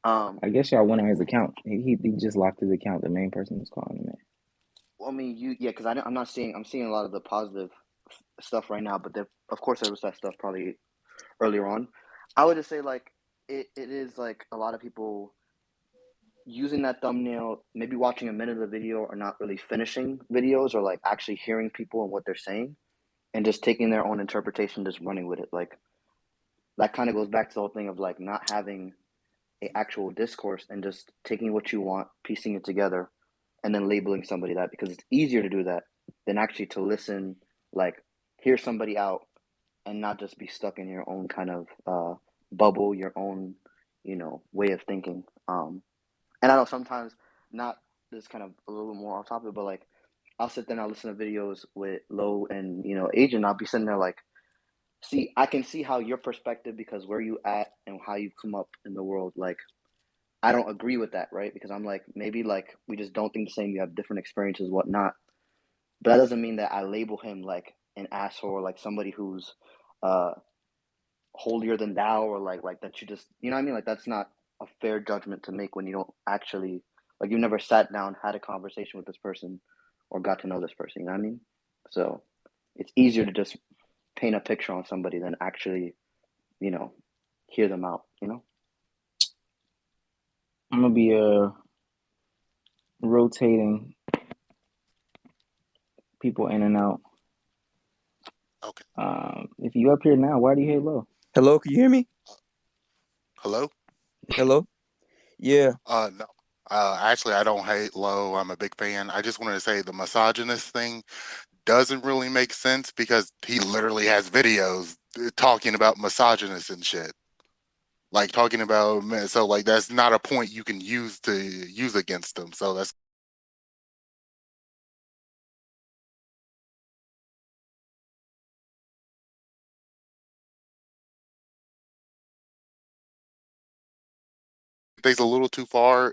Um, I guess y'all went on his account. He just locked his account. The main person was calling him. well, I mean, yeah, because I'm not seeing. I'm seeing a lot of the positive stuff right now, but of course there was that stuff probably earlier on. I would just say like it is like a lot of people using that thumbnail, maybe watching a minute of the video or not really finishing videos or like actually hearing people and what they're saying and just taking their own interpretation, just running with it. Like that kind of goes back to the whole thing of like not having a actual discourse and just taking what you want, piecing it together, and then labeling somebody that because it's easier to do that than actually to listen, like hear somebody out and not just be stuck in your own kind of bubble, your own, way of thinking. And I know sometimes not this kind of a little more off topic, but like I'll sit there and I'll listen to videos with Low and Agent. I'll be sitting there like, see, I can see how your perspective because where you at and how you come up in the world, like I don't agree with that, right? Because I'm like maybe like we just don't think the same. You have different experiences, whatnot. But that doesn't mean that I label him like an asshole or like somebody who's uh holier than thou or like that you just what I mean? Like that's not a fair judgment to make when you don't actually like you never sat down, had a conversation with this person or got to know this person, you know what I mean? So it's easier to just paint a picture on somebody than actually, you know, hear them out. I'm gonna be rotating people in and out. Okay. If you up here now, why do you hate Low? Hello, can you hear me? Hello? Hello? Yeah. No. Actually, I don't hate Low. I'm a big fan. I just wanted to say the misogynist thing doesn't really make sense because he literally has videos talking about misogynist and shit. Like talking about so like that's not a point you can use against them. So that's things a little too far.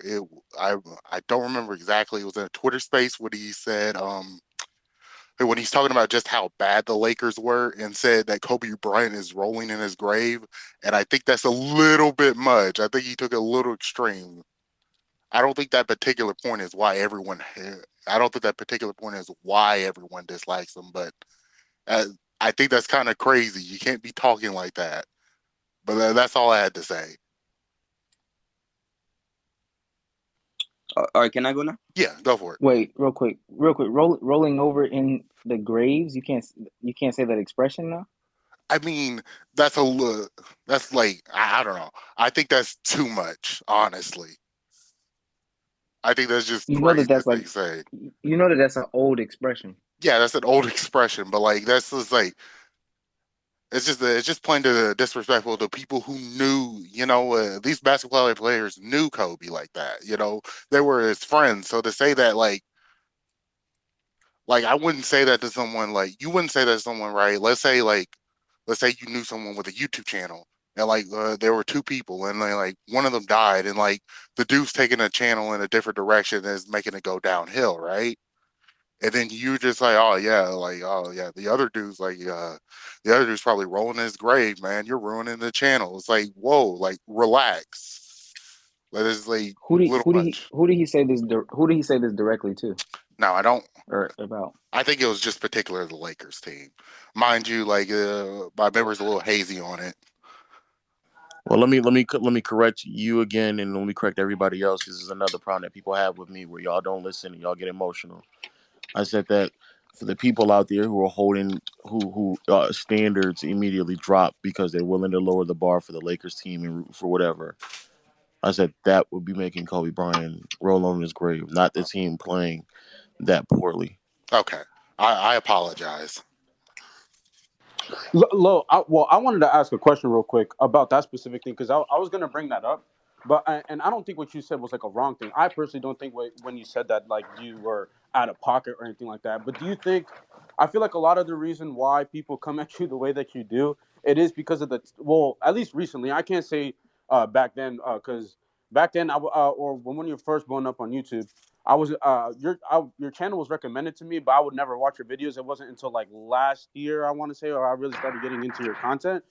I I don't remember exactly. It was in a Twitter space what he said. When he's talking about just how bad the Lakers were and said that Kobe Bryant is rolling in his grave. And I think that's a little bit much. I think he took it a little extreme. I don't think that particular point is why everyone. I don't think that particular point is why everyone dislikes him. But uh, I think that's kind of crazy. You can't be talking like that. But that's all I had to say. All right, can I go now? Yeah, go for it. Wait, real quick. Rolling over in the graves. You can't say that expression now. I mean, that's a that's like I don't know. I think that's too much, honestly. I think that's just You know that crazy that's to like, say. that's an old expression. Yeah, that's an old expression, but like that's just like it's just plain to disrespectful to people who knew, these basketball players knew Kobe like that. They were his friends. So to say that like I wouldn't say that to someone like you wouldn't say that to someone, right? Let's say you knew someone with a YouTube channel and like there were two people and like one of them died and like the dude's taking a channel in a different direction and is making it go downhill, right? And then you just like, oh yeah, the other dude's probably rolling in his grave, man. You're ruining the channel. It's like, whoa, like relax. That is like Who a did little who did he much. who did he say this who did he say this directly to Now I don't. or about? I think it was just particular to the Lakers team, mind you. Like my memory's a little hazy on it. Well, let me correct you again, and let me correct everybody else. This is another problem that people have with me, where y'all don't listen and y'all get emotional. I said that for the people out there who are holding who standards immediately drop because they're willing to lower the bar for the Lakers team and root for whatever. I said that would be making Kobe Bryant roll on his grave, not the team playing that poorly. Okay, I apologize. Lo, I wanted to ask a question real quick about that specific thing because I was gonna bring that up, but and I don't think what you said was like a wrong thing. I personally don't think when you said that like you were out of pocket or anything like that. But do you think? I feel like a lot of the reason why people come at you the way that you do, it is because of at least recently. I can't say back then because back then or when you were first blowing up on YouTube. your channel was recommended to me, but I would never watch your videos. It wasn't until like last year, I want to say, or I really started getting into your content.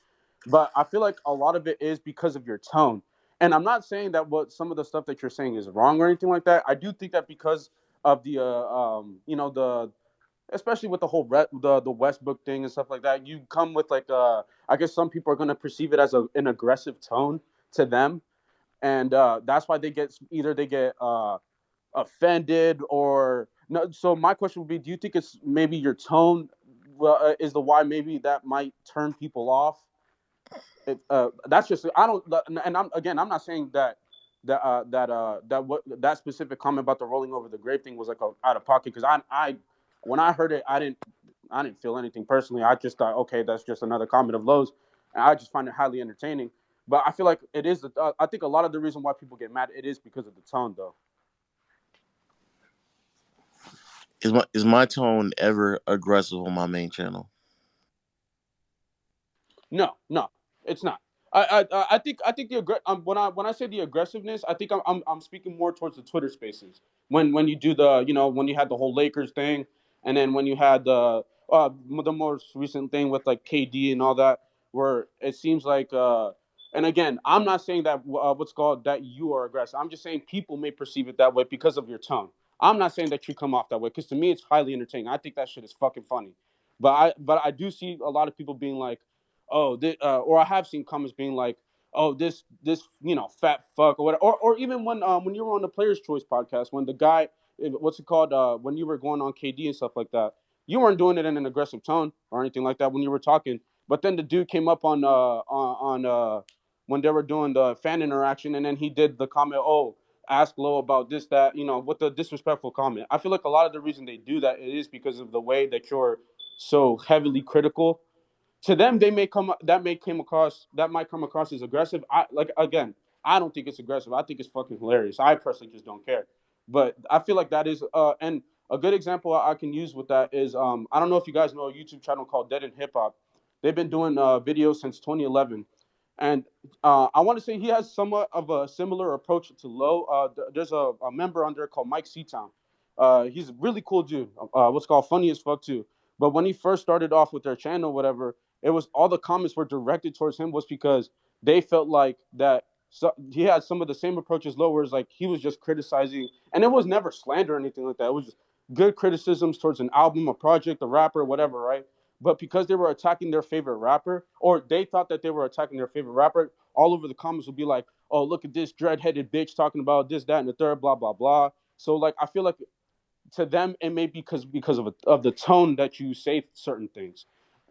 But I feel like a lot of it is because of your tone. And I'm not saying that what some of the stuff that you're saying is wrong or anything like that. I do think that because of the the especially with the whole the Westbrook thing and stuff like that, you come with like I guess some people are gonna perceive it as an aggressive tone to them, and that's why they get offended or no. So my question would be, do you think it's maybe your tone is the why maybe that might turn people off? That's just I don't, and I'm not saying that that specific comment about the rolling over the grave thing was like out of pocket, because I when I heard it I didn't feel anything personally. I just thought, okay, that's just another comment of Lowe's, and I just find it highly entertaining. But I feel like it is. I think a lot of the reason why people get mad, it is because of the tone, though. Is my tone ever aggressive on my main channel? No, no, it's not. I think when I say the aggressiveness, I think I'm speaking more towards the Twitter Spaces when you do the when you had the whole Lakers thing, and then when you had the most recent thing with like KD and all that, where it seems like and again, I'm not saying that what's called that you are aggressive. I'm just saying people may perceive it that way because of your tone. I'm not saying that you come off that way, because to me it's highly entertaining. I think that shit is fucking funny, but I do see a lot of people being like, oh, or I have seen comments being like, oh, this fat fuck or whatever, or even when you were on the Players Choice podcast, when the guy, what's it called, when you were going on KD and stuff like that, you weren't doing it in an aggressive tone or anything like that when you were talking, but then the dude came up when they were doing the fan interaction, and then he did the comment, oh, ask Low about this, that, with the disrespectful comment. I feel like a lot of the reason they do that, it is because of the way that you're so heavily critical. To them, that might come across as aggressive. I don't think it's aggressive. I think it's fucking hilarious. I personally just don't care. But I feel like that is and a good example I can use with that is I don't know if you guys know a YouTube channel called Dead in Hip Hop. They've been doing videos since 2011, and I want to say he has somewhat of a similar approach to Low. There's a member on there called Mike Seatown. He's a really cool dude. What's called funny as fuck too. But when he first started off with their channel, whatever, it was all the comments were directed towards him, was because they felt like that he had some of the same approaches Low, whereas like he was just criticizing, and it was never slander or anything like that. It was just good criticisms towards an album, a project, a rapper, whatever, right? But because they were attacking their favorite rapper, or they thought that they were attacking their favorite rapper, all over the comments would be like, oh, look at this dread-headed bitch talking about this, that, and the third, blah, blah, blah. So like I feel like to them it may be because of the tone that you say certain things.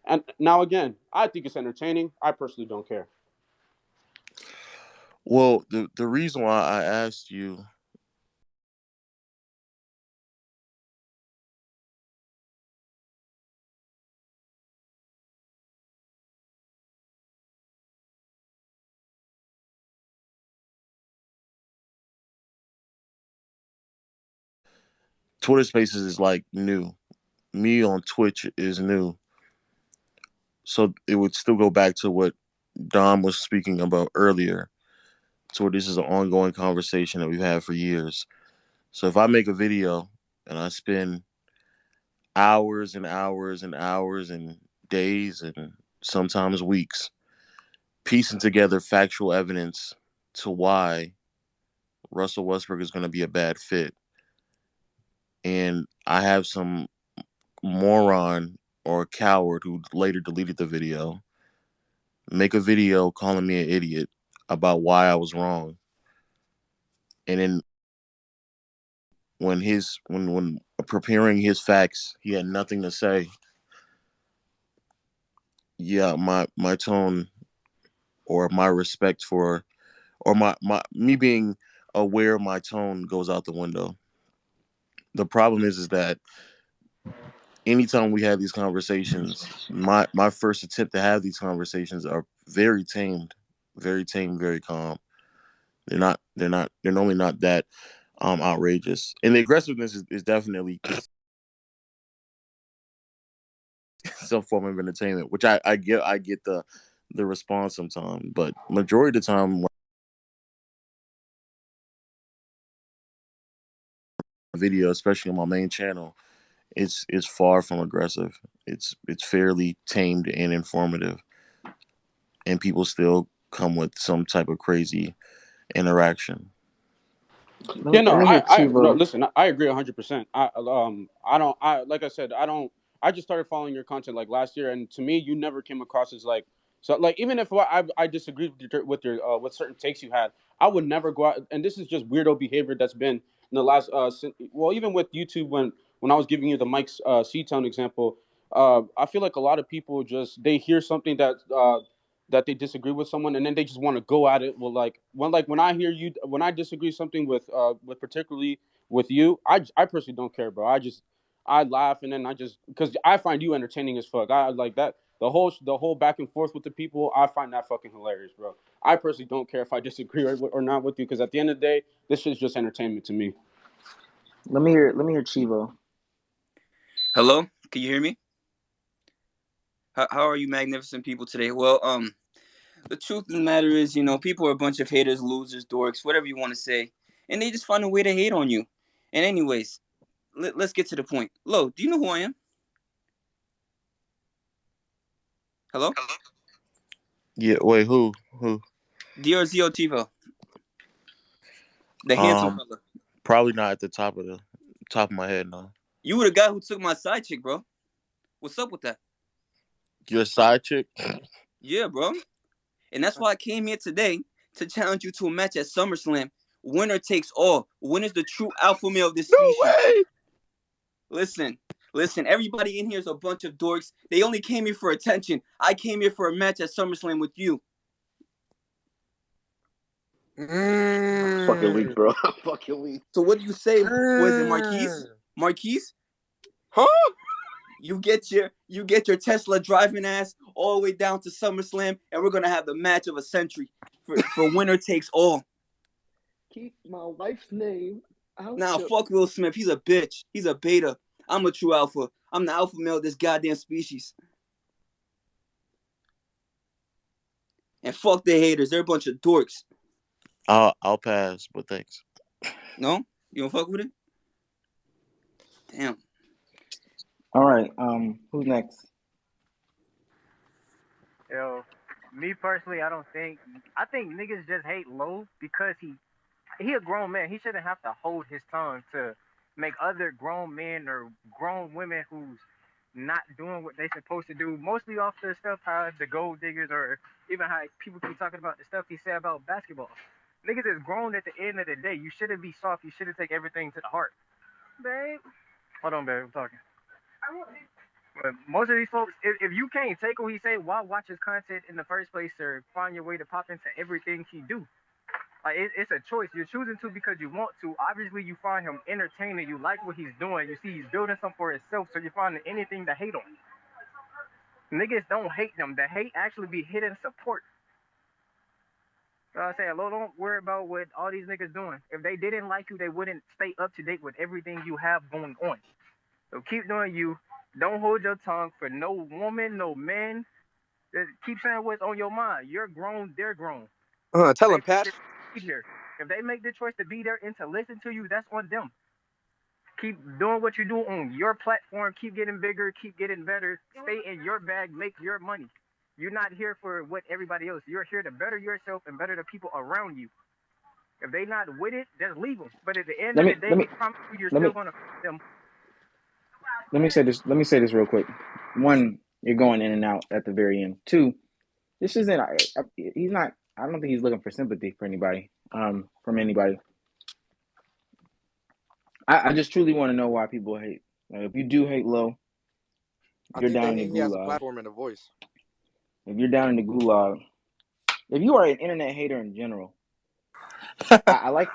And now again, I think it's entertaining. I personally don't care. Well, the reason why I asked you Twitter Spaces is like new. Me on Twitch is new. So it would still go back to what Dom was speaking about earlier. So this is an ongoing conversation that we've had for years. So if I make a video and I spend hours and hours and hours and days and sometimes weeks piecing together factual evidence to why Russell Westbrook is going to be a bad fit, and I have some moron or coward who later deleted the video make a video calling me an idiot about why I was wrong, and then when preparing his facts, he had nothing to say. Yeah, my tone or my respect for or my me being aware of my tone goes out the window. The problem is that anytime we have these conversations, my first attempt to have these conversations are very tamed, very calm. They're normally not that outrageous. And the aggressiveness is definitely some form of entertainment, which I get the response sometimes, but majority of the time video, especially on my main channel, it's far from aggressive. It's fairly tamed and informative, and people still come with some type of crazy interaction. Yeah, Let no, me hear I no. Chivo. Listen, I agree 100%. I don't. I like I said, I don't. I just started following your content like last year, and to me, you never came across as like so. Like even if I disagreed with certain takes you had, I would never go out. And this is just weirdo behavior that's been in the last well, even with YouTube when I was giving you the Mike's C-Town example, I feel like a lot of people just they hear something that they disagree with someone and then they just want to go at it. Well, when I hear you when I disagree something with particularly with you, I personally don't care, bro. I laugh and then I just because I find you entertaining as fuck. I like that the whole back and forth with the people. I find that fucking hilarious, bro. I personally don't care if I disagree or not with you because at the end of the day, this shit's just entertainment to me. Let me hear Chivo. Hello, can you hear me? How are you, magnificent people today? Well, the truth of the matter is, people are a bunch of haters, losers, dorks, whatever you want to say, and they just find a way to hate on you. And anyways, let's get to the point. Lo, do you know who I am? Hello? Yeah, wait, who? DRZO Tivo, the handsome Um, fella. Probably not at the top of my head. No, You were the guy who took my side chick, bro. What's up with that? you're a side chick. Yeah, bro. And that's why I came here today to challenge you to a match at SummerSlam. Winner takes all. Winner's the true alpha male of this No species. way. Listen, everybody in here is a bunch of dorks. They only came here for attention. I came here for a match at SummerSlam with you. Fucking weak, bro. Fucking weak. So what do you say? Was it Marquise? Marquise? Huh? You get your Tesla driving ass all the way down to SummerSlam, and we're gonna have the match of a century for winner takes all. Keep my wife's name out Now your... fuck Will Smith. He's a bitch. He's a beta. I'm a true alpha. I'm the alpha male of this goddamn species. And fuck the haters. They're a bunch of dorks. I'll pass, but thanks. No? You don't fuck with it? Damn. All right. Who's next? Yo, me personally, I think niggas just hate Low because he a grown man. He shouldn't have to hold his tongue to make other grown men or grown women who's not doing what they supposed to do. Mostly off the stuff how the gold diggers or even how people keep talking about the stuff he said about basketball. Niggas is grown at the end of the day. You shouldn't be soft. You shouldn't take everything to the heart. Babe. Hold on, babe. I'm talking. But most of these folks, if you can't take what he say, why watch his content in the first place or find your way to pop into everything he do? Like it's a choice. You're choosing to because you want to. Obviously, you find him entertaining. You like what he's doing. You see he's building something for himself, so you're finding anything to hate on. Niggas don't hate him. The hate actually be hidden support. So I say, hello, don't worry about what all these niggas doing. If they didn't like you, they wouldn't stay up to date with everything you have going on. So keep doing you. Don't hold your tongue for no woman, no man. Just keep saying what's on your mind. You're grown, they're grown. Tell They him, Pat. be there. If they make the choice to be there and to listen to you, that's on them. Keep doing what you do on your platform. Keep getting bigger. Keep getting better. Stay in your bag. Make your money. You're not here for what everybody else. You're here to better yourself and better the people around you. If they not with it, just leave them. But at the end Let of me the day, let me I promise you, you're let still me gonna them. let me say this. Let me say this real quick. One, you're going in and out at the very end. Two, this isn't. He's not. I don't think he's looking for sympathy for anybody. From anybody. I just truly want to know why people hate. Like, if you do hate Low, I you're think they down in the hate he has a gulag. platform and a voice. If you're down in the gulag, if you are an internet hater in general, I like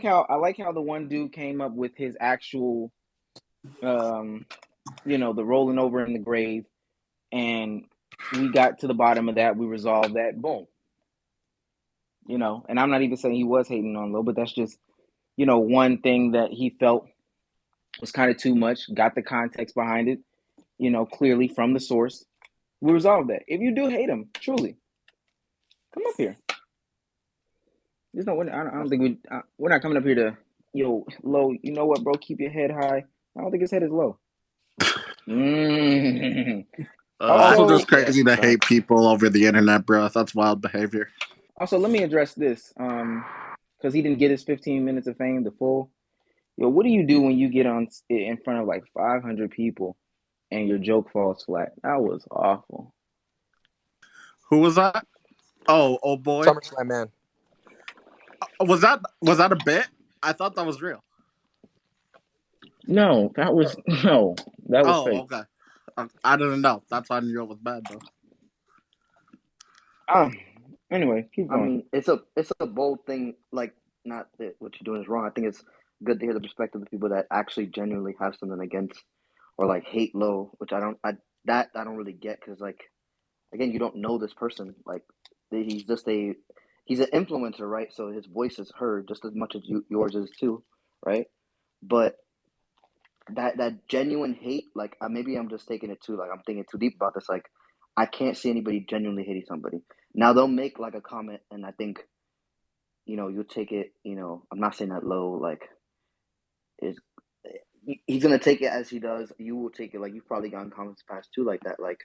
how the one dude came up with his actual, the rolling over in the grave, and we got to the bottom of that. We resolved that. Boom. And I'm not even saying he was hating on Low, but that's just one thing that he felt was kind of too much. Got the context behind it, clearly from the source. We resolved that. If you do hate him, truly, come up here. There's no. I don't think we're not coming up here to, Yo, low. You know what, bro? Keep your head high. I don't think his head is low. Mm. Also, Also, just Yeah, crazy to hate facts. people over the internet, bro. That's wild behavior. let me address this. Because he didn't get his 15 minutes of fame, the full. Yo, what do you do when you get on in front of like 500 people and your joke falls flat? That was awful. Who was that? Oh boy. SummerSlam man. Was that a bit? I thought that was real. No, that was no, that was Oh, fake. okay. I didn't know. That's why I knew it was bad though. Um. Anyway, keep I going. mean, it's a bold thing. Like, not that what you're doing is wrong. I think it's good to hear the perspective of people that actually genuinely have something against or like hate low, which I don't really get because like again, you don't know this person. Like, he's just he's an influencer, right? So his voice is heard just as much as yours is too, right? But that genuine hate, like maybe I'm just taking it too, like I'm thinking too deep about this. Like, I can't see anybody genuinely hating somebody. Now they'll make like a comment, and I think you'll take it. I'm not saying that low like is. He's gonna take it as he does. You will take it like you've probably gotten comments past too like that. Like,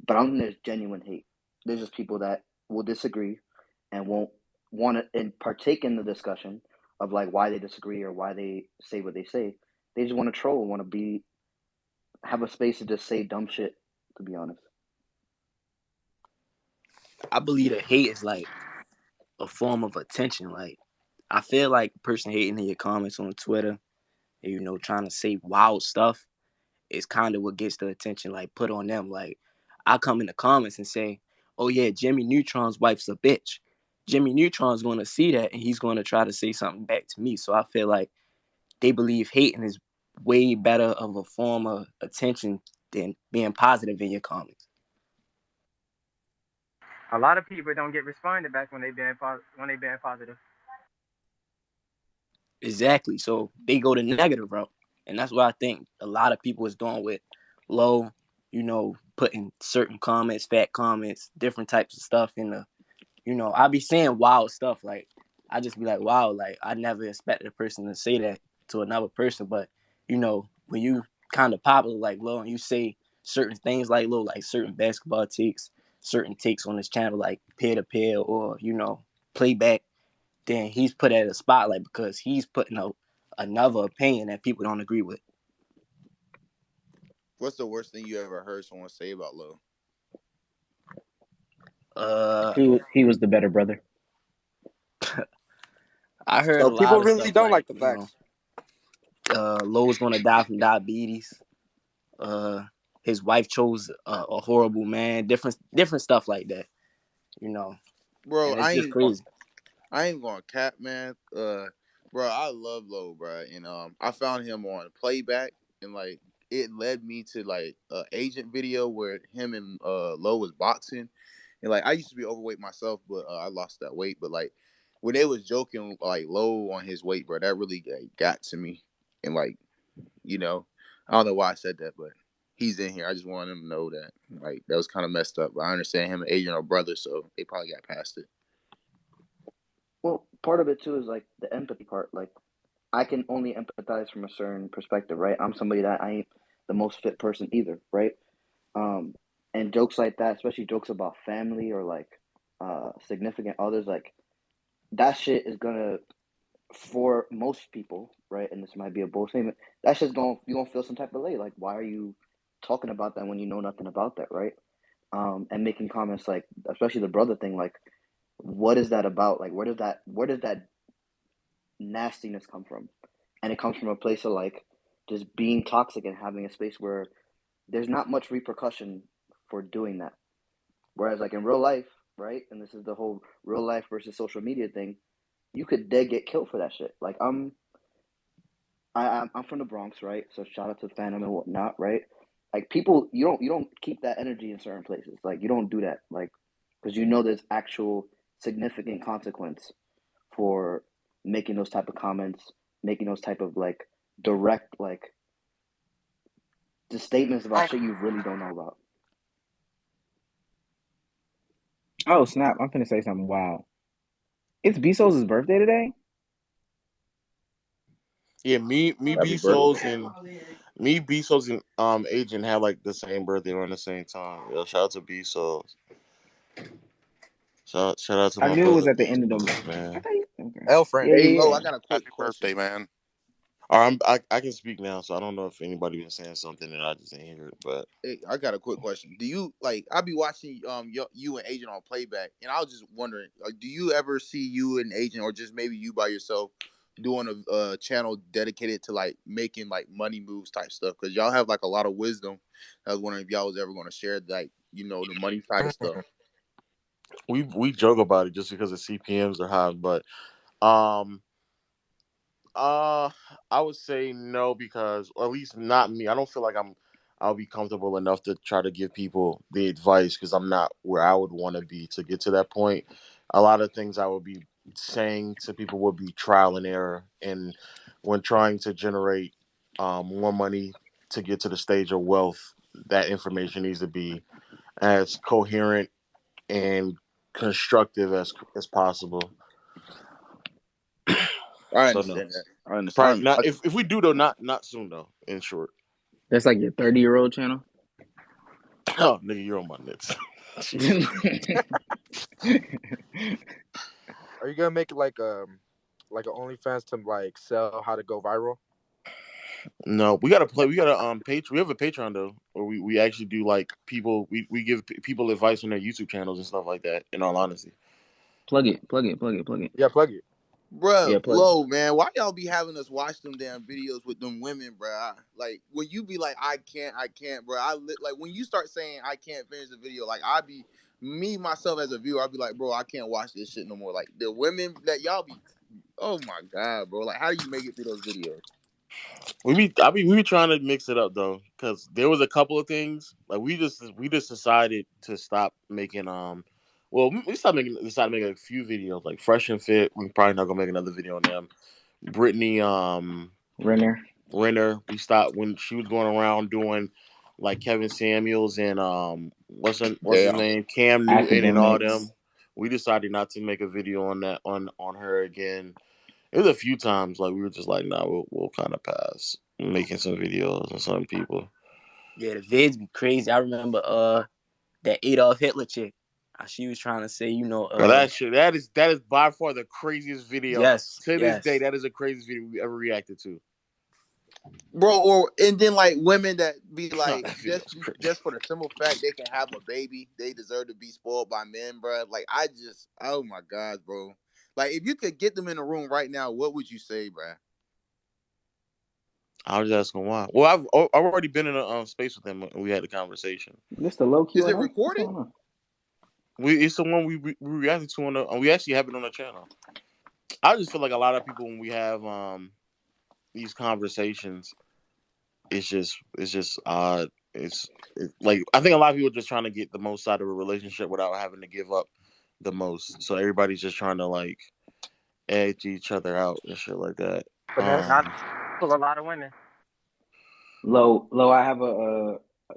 but I don't think there's genuine hate. There's just people that will disagree and won't want to and partake in the discussion of like why they disagree or why they say what they say. They just want to troll, want to have a space to just say dumb shit. To be honest, I believe that hate is like a form of attention. Like I feel like a person hating in your comments on Twitter, trying to say wild stuff is kind of what gets the attention like put on them. Like I come in the comments and say, "Oh yeah, Jimmy Neutron's wife's a bitch." Jimmy Neutron's going to see that and he's going to try to say something back to me. So I feel like they believe hating is way better of a form of attention than being positive in your comments. A lot of people don't get responded back when they being positive. Exactly. So they go the negative route. And that's what I think a lot of people is doing with low, putting certain comments, fat comments, different types of stuff in the, I be saying wild stuff. Like, I just be like, wow, like, I never expected a person to say that to another person. But, when you kind of popular like low and you say certain things like low, like certain basketball takes, certain takes on this channel, like peer to peer or, playback, then he's put at a spotlight because he's putting out another opinion that people don't agree with. What's the worst thing you ever heard someone say about Lo? Uh, He was the better brother. I heard So a lot people of really stuff don't like, like the facts. Lowe's gonna die from diabetes. His wife chose a horrible man. Different stuff like that. Bro, And it's just crazy. I ain't going cap, man. Bro, I love Lo, bro. And I found him on playback, and like it led me to like a agent video where him and Lo was boxing, and like I used to be overweight myself, but I lost that weight. But like when they was joking like Lo on his weight, bro, that really got to me. And like I don't know why I said that, but he's in here. I just wanted him to know that like that was kind of messed up. But I understand him and Adrian are brothers, so they probably got past it. well, part of it too is like the empathy part. Like, I can only empathize from a certain perspective, right? I'm somebody that I ain't the most fit person either, right? Um, and jokes like that, especially jokes about family or like significant others, like that shit is gonna for most people, right? And this might be a bold statement. That's just going you gonna feel some type of way. Like, why are you talking about that when you know nothing about that, right? And making comments like, especially the brother thing, like, what is that about? Like, where does that nastiness come from? And it comes from a place of like just being toxic and having a space where there's not much repercussion for doing that. Whereas like in real life, right? And this is the whole real life versus social media thing. You could dead get killed for that shit. Like I'm from the Bronx, right? So shout out to Phantom and whatnot, right? Like people, you don't keep that energy in certain places. Like you don't do that, like because there's actual significant consequence for making those type of comments, making those type of like direct like just statements about shit you really don't know about. Oh snap! I'm finna say something wild. It's Bezos' birthday today. Yeah, me Happy Bezos birthday. and me Bezos and Agent had like the same birthday around the same time. Yo, shout out to Bezos. Shout out to I my knew it was brother at the end of the. Bezos, I man. thought you. Okay. L Yeah, friend. Hey, yeah, Lo, yeah. I got a quick Happy question. birthday, man. All right, I can speak now, so I don't know if anybody been saying something and I just didn't hear it, but Hey, I got a quick question. Do you like? I be watching you and Agent on playback, and I was just wondering, do you ever see you and Agent, or just maybe you by yourself, doing a channel dedicated to like making like money moves type stuff? Because y'all have like a lot of wisdom. I was wondering if y'all was ever going to share like the money side of stuff. we joke about it just because the CPMS are high, but um Uh, I would say no because, or at least not me. I don't feel like I'll be comfortable enough to try to give people the advice because I'm not where I would want to be to get to that point. A lot of things I would be saying to people would be trial and error, and when trying to generate more money to get to the stage of wealth, that information needs to be as coherent and constructive as possible. I So no, understand that. I probably understand. not. If we do though, not soon though. In short. That's like your 30-year-old channel. Oh, nigga, you're on my nuts. Jesus. Are you gonna make it like a OnlyFans to like sell how to go viral? No, we gotta play. We gotta page. We have a Patreon though, where we actually do like people. We give people advice on their YouTube channels and stuff like that. In all honesty, Plug it. Plug it. Plug it. Plug it. Yeah, plug it. Bro, Yeah, plug it. Lo, man, why y'all be having us watch them damn videos with them women, bro? Like when you be like, I can't, bro. Like when you start saying I can't finish the video, like I be me myself as a viewer, I'll be like, bro, I can't watch this shit no more. Like the women that y'all be, oh my god, bro. Like how do you make it through those videos? we be trying to mix it up though, because there was a couple of things like we just decided to stop making Well, we decided to make a few videos like Fresh and Fit. We probably not gonna make another video on them. Brittany Renner. Renner. We stopped when she was going around doing like Kevin Samuels and what's his Damn. name, Cam Newton and all Academics. them. We decided not to make a video on that on her again. It was a few times like we were just like, nah, we'll kind of pass making some videos on some people. Yeah, the vids be crazy. I remember that Adolf Hitler chick. She was trying to say, Bro, that shit that is by far the craziest video yes, to this day. yes. That is the craziest video we ever reacted to. Bro, or and then like women that be That like video is crazy. just for the simple fact they can have a baby, they deserve to be spoiled by men, bro. Like I just, oh my god, bro. Like if you could get them in a room right now, what would you say, bro? I was asking why. Well, I've already been in a space with them and we had a conversation. This the low Is Q&A? it What's recorded? going on? It's the one we reacted to we actually have it on the channel. I just feel like a lot of people when we have these conversations, it's just odd. It's like I think a lot of people are just trying to get the most out of a relationship without having to give up the most. So everybody's just trying to like edge each other out and shit like that. Finesse. Not for a lot of women. Low. I have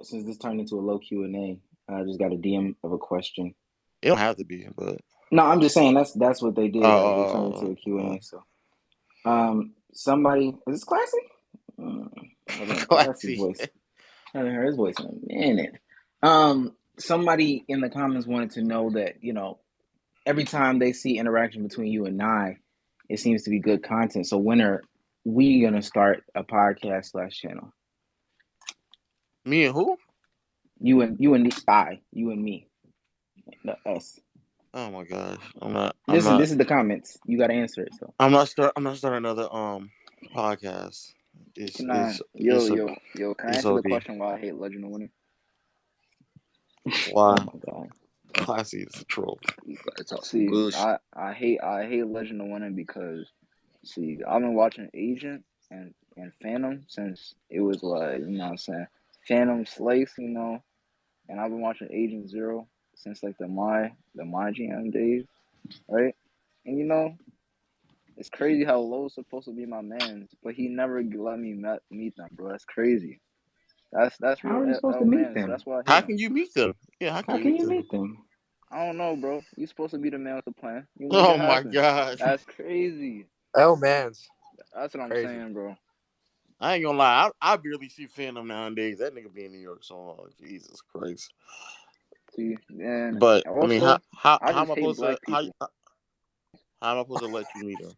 since this turned into a low Q&A, I just got a DM of a question. It don't have to be, but No, I'm just saying that's what they did. Like they turned into uh, a Q&A. So, somebody is this classy? Mm, I haven't heard Classy's classy. voice. I haven't heard his voice in a minute. Somebody in the comments wanted to know that every time they see interaction between you and Nye, it seems to be good content. So when are we gonna start a podcast / channel? Me and who? You and you and me, us. Oh my gosh, I'm not. I'm Listen, not. this is the comments. You got to answer it. So I'm not starting another podcast. It's Can I, it's yo, it's a yo, yo, can I it's answer the OD. question why I hate Legend of Winning? oh Why? my god, Classy is a troll. You gotta talk some See, good shit. I hate Legend of Winning because, see, I've been watching Agent and Phantom since it was like, you know what I'm saying, Phantom Slice, and I've been watching Agent Zero since like the my GM days, right? And it's crazy how Lowe's supposed to be my man, but he never let me meet them, bro. That's crazy. That's how real are you supposed to L meet man. So them? that's why I hate How him. can you meet them? Yeah, how can How you can meet you them? meet them? I don't know, bro. You supposed to be the man with the plan. You make Oh it my happen. gosh. That's crazy. L mans. That's what I'm Crazy. saying, bro. I ain't gonna lie, I barely see Phantom nowadays. That nigga be in New York so long. Jesus Christ. See, and But I mean, also, I how am just I hate supposed to black people. how am I supposed to let you meet him?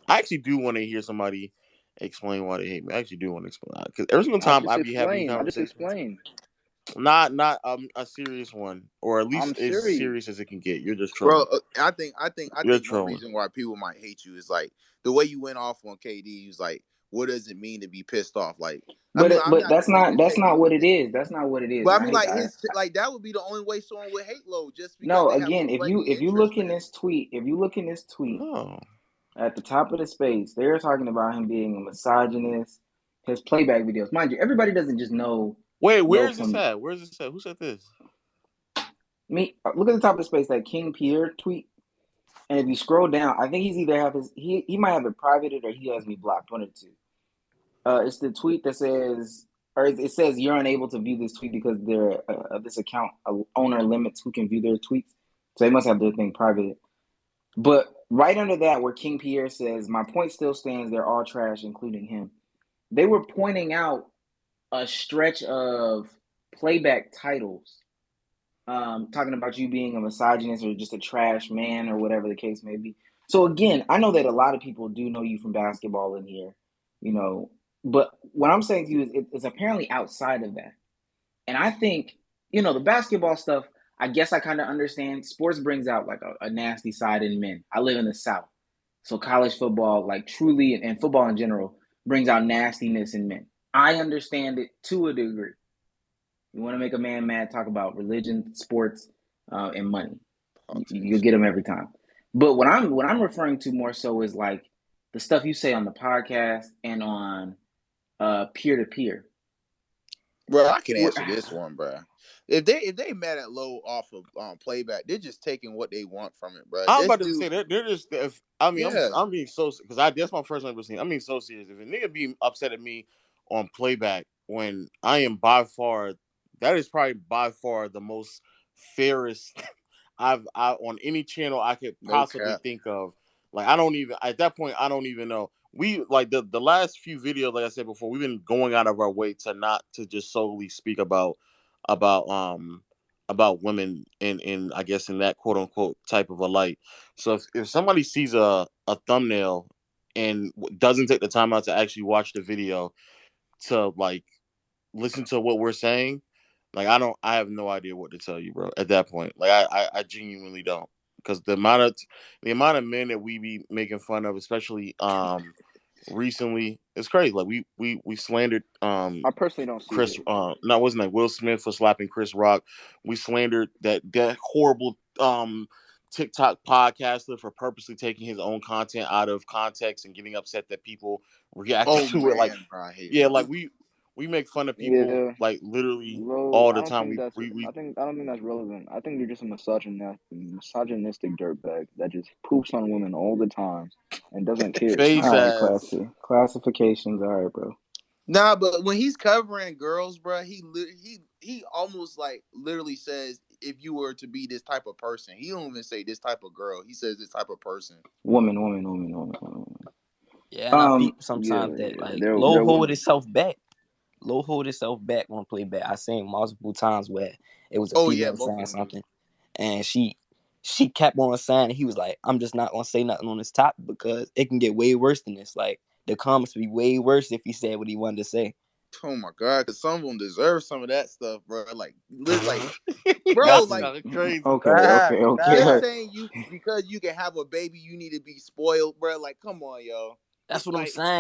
I actually do want to hear somebody explain why they hate me. I actually do want to explain because every single time I be having these I just conversations, explained. not a serious one, or at I'm least as serious. serious as it can get. You're just Bro, trolling. I think You're one trolling. reason why people might hate you is like the way you went off on KD. He was like, "What does it mean to be pissed off?" Like, I'm But not that's just saying not his that's take. not what it is. That's not what it is. But And I I mean, hate like I, like that would be the only way someone would hate Low, just because no, they have a again, deflecting if you interest look in in him. this tweet, if you look in this tweet Oh, at the top of the space, they're talking about him being a misogynist. His playback videos, mind you, everybody doesn't just know wait, where Low is this from at? Where is this at? Who said this? me. Look at the top of the space, that King Pierre tweet. And if you scroll down, I think he's either have his he might have it privated or he has me blocked. One of the two. It's the tweet that says, or it says you're unable to view this tweet because this account owner limits who can view their tweets. So they must have their thing private. But right under that, where King Pierre says, "My point still stands. They're all trash, including him." They were pointing out a stretch of playback titles, talking about you being a misogynist or just a trash man or whatever the case may be. So again, I know that a lot of people do know you from basketball in here, you know, but what I'm saying to you is it's apparently outside of that. And I think, the basketball stuff, I guess I kind of understand. Sports brings out like a nasty side in men. I live in the South. So college football, like truly, and football in general, brings out nastiness in men. I understand it to a degree. You want to make a man mad, talk about religion, sports, and money. You'll Politics. get them every time. But what I'm referring to more so is like the stuff you say on the podcast and on peer to peer. Bro, I can answer this one, bro. If they mad at Low off of playback, they're just taking what they want from it, bro. I'm This about to dude, say they're just. I mean, yeah. I'm being so because that's my first time ever seen. I'm being so serious. If a nigga be upset at me on playback when I am by far, that is probably by far the most fairest I on any channel I could No possibly cap. think of. Like I don't even at that point I don't even know. We like the last few videos, like I said before, we've been going out of our way to not to just solely speak about about women in I guess in that quote unquote type of a light. So if somebody sees a thumbnail and doesn't take the time out to actually watch the video to like listen to what we're saying, like I have no idea what to tell you, bro. At that point, like I genuinely don't, because the amount of men that we be making fun of, especially recently, it's crazy. Like we slandered I personally don't see Chris it. no, it wasn't like Will Smith for slapping Chris Rock. We slandered that horrible TikTok podcaster for purposely taking his own content out of context and getting upset that people reacted Oh to it. Like, man, bro, I hate yeah, Will like Smith. we make fun of people Yeah, like literally low. all I the don't time. think that's. I don't think that's relevant. I think you're just a misogynistic dirtbag that just poops on women all the time and doesn't care. All Face right, ass. classifications. All right, bro. Nah, but when he's covering girls, bro, he almost like literally says, if you were to be this type of person, he don't even say this type of girl. He says this type of person. Woman, woman, woman, woman, woman. Yeah, and I peep Yeah, sometimes that like low they're hold women. itself back. Low hold itself back on playback. I seen multiple times where it was a Oh yeah, female both of saying them do. something, and she kept on saying, and he was like, "I'm just not gonna say nothing on this topic because it can get way worse than this. Like the comments would be way worse if he said what he wanted to say." Oh my god, because some of them deserve some of that stuff, bro. Like, bro, That's like Definitely. kind of crazy. Okay, okay, okay. they're All right. saying you because you can have a baby, you need to be spoiled, bro. Like, come on, yo. That's It's what I'm like saying.